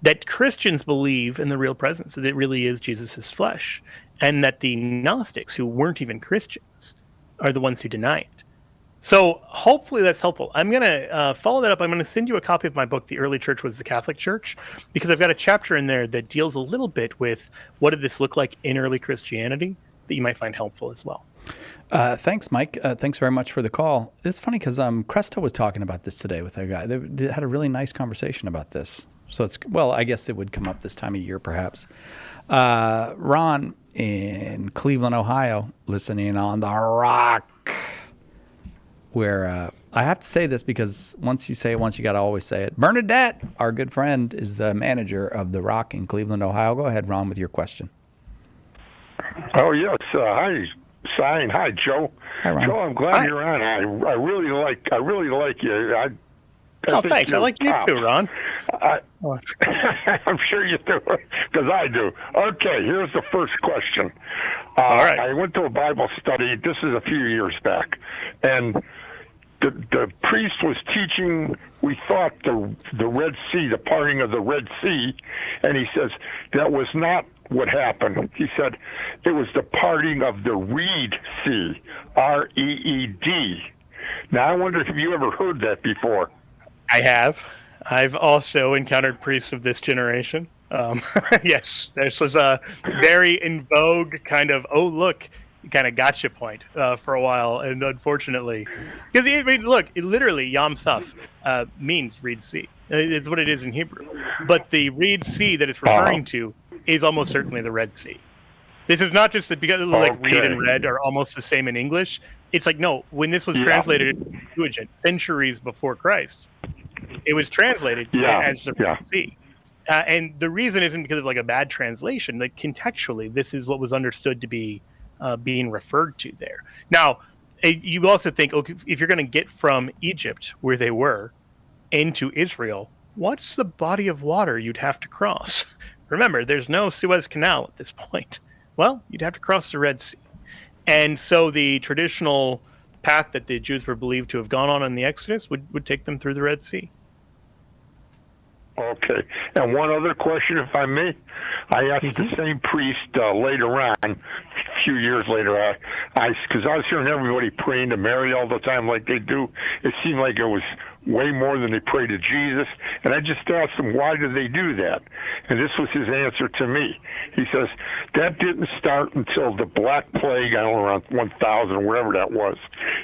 [SPEAKER 2] that Christians believe in the real presence, that it really is Jesus' flesh, and that the Gnostics, who weren't even Christians, are the ones who deny it. So hopefully that's helpful. I'm going to follow that up. I'm going to send you a copy of my book, The Early Church Was the Catholic Church, because I've got a chapter in there that deals a little bit with what did this look like in early Christianity that you might find helpful as well.
[SPEAKER 1] Thanks, Mike. Thanks very much for the call. It's funny because Cresta was talking about this today with a guy. They had a really nice conversation about this. So I guess it would come up this time of year, perhaps. Ron in Cleveland, Ohio, listening on the Rock, where I have to say this because once you say it once, you got to always say it. Bernadette, our good friend, is the manager of the Rock in Cleveland, Ohio. Go ahead, Ron, with your question.
[SPEAKER 12] Oh, yes. Hi, Sign. Hi, Joe.
[SPEAKER 1] Hi, Ron.
[SPEAKER 12] Joe, I'm glad you're on. I really like you.
[SPEAKER 2] Thanks. I like you too, Ron.
[SPEAKER 12] I'm sure you do, because I do. Okay, here's the first question.
[SPEAKER 2] All right.
[SPEAKER 12] I went to a Bible study. This is a few years back, and the priest was teaching. We thought the Red Sea, the parting of the Red Sea, and he says that was not what happened. He said it was the parting of the Reed Sea, R-E-E-D. Now, I wonder if you ever heard that before.
[SPEAKER 2] I have. I've also encountered priests of this generation. Yes, this was a very in vogue kind of, oh, look, kind of gotcha point for a while. And unfortunately, because literally Yam Suf means Reed Sea. It's what it is in Hebrew. But the Reed Sea that it's referring to is almost certainly the Red Sea. This is not just because reed and red are almost the same in English. It's like, no, when this was translated into Septuagint centuries before Christ, it was translated as the Red Sea. And the reason isn't because of like a bad translation. Like contextually, this is what was understood to be being referred to there. Now, you also think, okay, if you're going to get from Egypt, where they were, into Israel, what's the body of water you'd have to cross? Remember, there's no Suez Canal at this point. Well, you'd have to cross the Red Sea. And so the traditional path that the Jews were believed to have gone on in the Exodus would take them through the Red Sea.
[SPEAKER 12] Okay. And one other question, if I may. I asked the same priest later on, a few years later, because I was hearing everybody praying to Mary all the time like they do. It seemed like it was way more than they pray to Jesus. And I just asked him, why do they do that? And this was his answer to me. He says, that didn't start until the Black Plague, I don't know, around 1000 or wherever that was.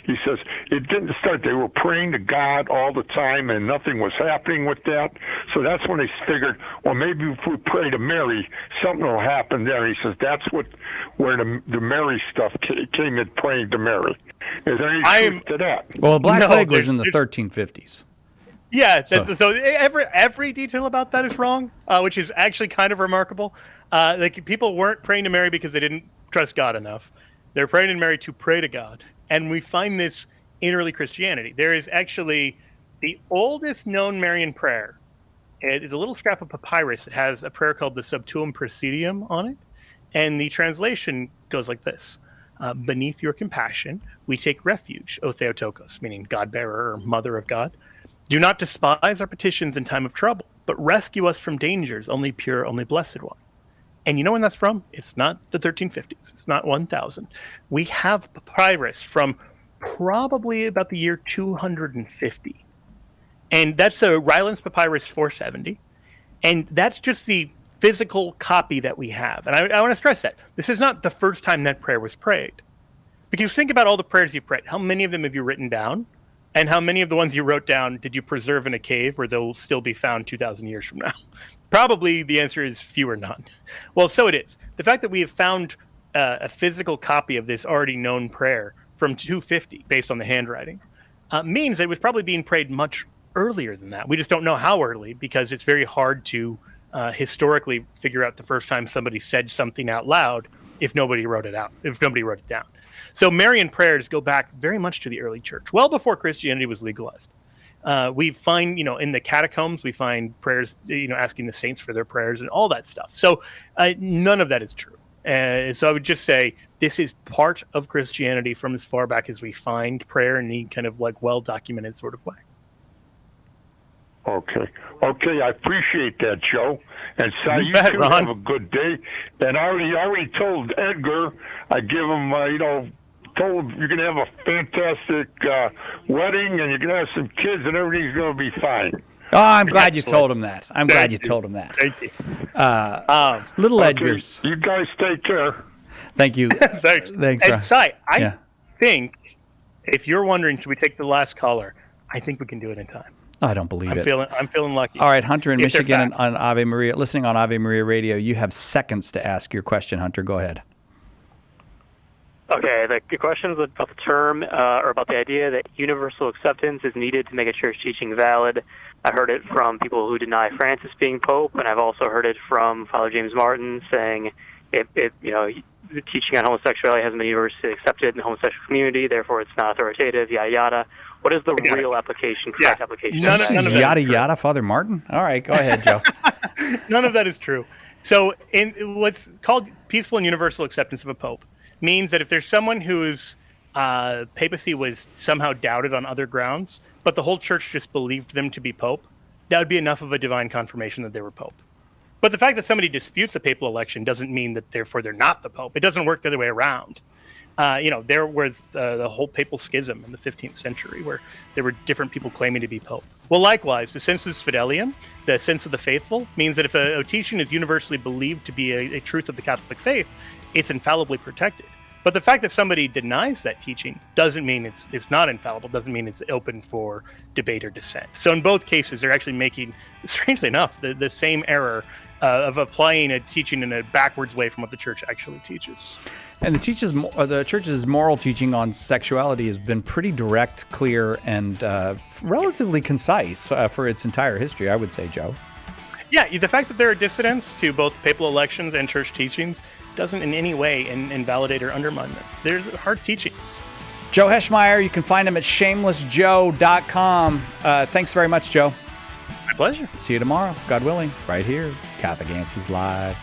[SPEAKER 12] He says, it didn't start. They were praying to God all the time and nothing was happening with that. So that's when they figured, well, maybe if we pray to Mary, something will happen there. He says, that's where the Mary stuff came in, praying to Mary. Is there any truth to that?
[SPEAKER 1] Well, the Black Plague was in the 1350s.
[SPEAKER 2] Yeah, so every detail about that is wrong, which is actually kind of remarkable. Like people weren't praying to Mary because they didn't trust God enough. They're praying to Mary to pray to God. And we find this in early Christianity. There is actually the oldest known Marian prayer. It is a little scrap of papyrus. It has a prayer called the Subtuum Presidium on it. And the translation goes like this. Beneath your compassion, we take refuge, O Theotokos, meaning God-bearer or mother of God. Do not despise our petitions in time of trouble, but rescue us from dangers, only pure, only blessed one. And you know when that's from? It's not the 1350s. It's not 1000. We have papyrus from probably about the year 250. And that's a Ryland's Papyrus 470. And that's just the physical copy that we have. And I want to stress that. This is not the first time that prayer was prayed. Because think about all the prayers you've prayed. How many of them have you written down? And how many of the ones you wrote down did you preserve in a cave where they'll still be found 2,000 years from now? Probably the answer is few or none. Well, so it is. The fact that we have found a physical copy of this already known prayer from 250 based on the handwriting means that it was probably being prayed much earlier than that. We just don't know how early because it's very hard to historically figure out the first time somebody said something out loud if nobody wrote it down. So Marian prayers go back very much to the early church, well before Christianity was legalized. We find, in the catacombs, we find prayers, asking the saints for their prayers and all that stuff. So none of that is true. So I would just say this is part of Christianity from as far back as we find prayer in any kind of like well-documented sort of way.
[SPEAKER 12] Okay, I appreciate that, Joe. And so you
[SPEAKER 2] bet,
[SPEAKER 12] too
[SPEAKER 2] Ron.
[SPEAKER 12] have a good day. And I already told Edgar, I give him, told you're going to have a fantastic wedding and you're going to have some kids and everything's going to be fine.
[SPEAKER 1] Oh, I'm glad you told him that. Thank you. Little Edgar's.
[SPEAKER 12] You guys take care.
[SPEAKER 1] Thank you.
[SPEAKER 2] Thanks.
[SPEAKER 1] Thanks,
[SPEAKER 2] Ron. Si, I think if you're wondering, should we take the last caller? I think we can do it in time.
[SPEAKER 1] I don't believe it.
[SPEAKER 2] I'm feeling lucky.
[SPEAKER 1] All right, Hunter in Michigan on Ave Maria, listening on Ave Maria Radio. You have seconds to ask your question, Hunter. Go ahead.
[SPEAKER 14] Okay, the question is about the term or about the idea that universal acceptance is needed to make a church teaching valid. I've heard it from people who deny Francis being Pope, and I've also heard it from Father James Martin saying the teaching on homosexuality hasn't been universally accepted in the homosexual community, therefore it's not authoritative, yada, yada. What is the real application, correct application?
[SPEAKER 2] None of
[SPEAKER 1] yada, yada, Father Martin? All right, go ahead, Joe.
[SPEAKER 2] None of that is true. So in what's called peaceful and universal acceptance of a pope means that if there's someone whose papacy was somehow doubted on other grounds, but the whole church just believed them to be pope, that would be enough of a divine confirmation that they were pope. But the fact that somebody disputes a papal election doesn't mean that therefore they're not the pope. It doesn't work the other way around. There was the whole papal schism in the 15th century where there were different people claiming to be pope. Well, likewise, the sensus fidelium, the sense of the faithful, means that if a teaching is universally believed to be a truth of the Catholic faith, it's infallibly protected. But the fact that somebody denies that teaching doesn't mean it's not infallible, doesn't mean it's open for debate or dissent. So in both cases, they're actually making, strangely enough, the same error of applying a teaching in a backwards way from what the church actually teaches.
[SPEAKER 1] And the church's moral teaching on sexuality has been pretty direct, clear, and relatively concise for its entire history, I would say, Joe.
[SPEAKER 2] Yeah, the fact that there are dissidents to both papal elections and church teachings doesn't in any way invalidate or undermine them. They're hard teachings.
[SPEAKER 1] Joe Heschmeyer, you can find him at shamelessjoe.com. Thanks very much, Joe.
[SPEAKER 2] My pleasure.
[SPEAKER 1] See you tomorrow, God willing, right here, Catholic Answers Live.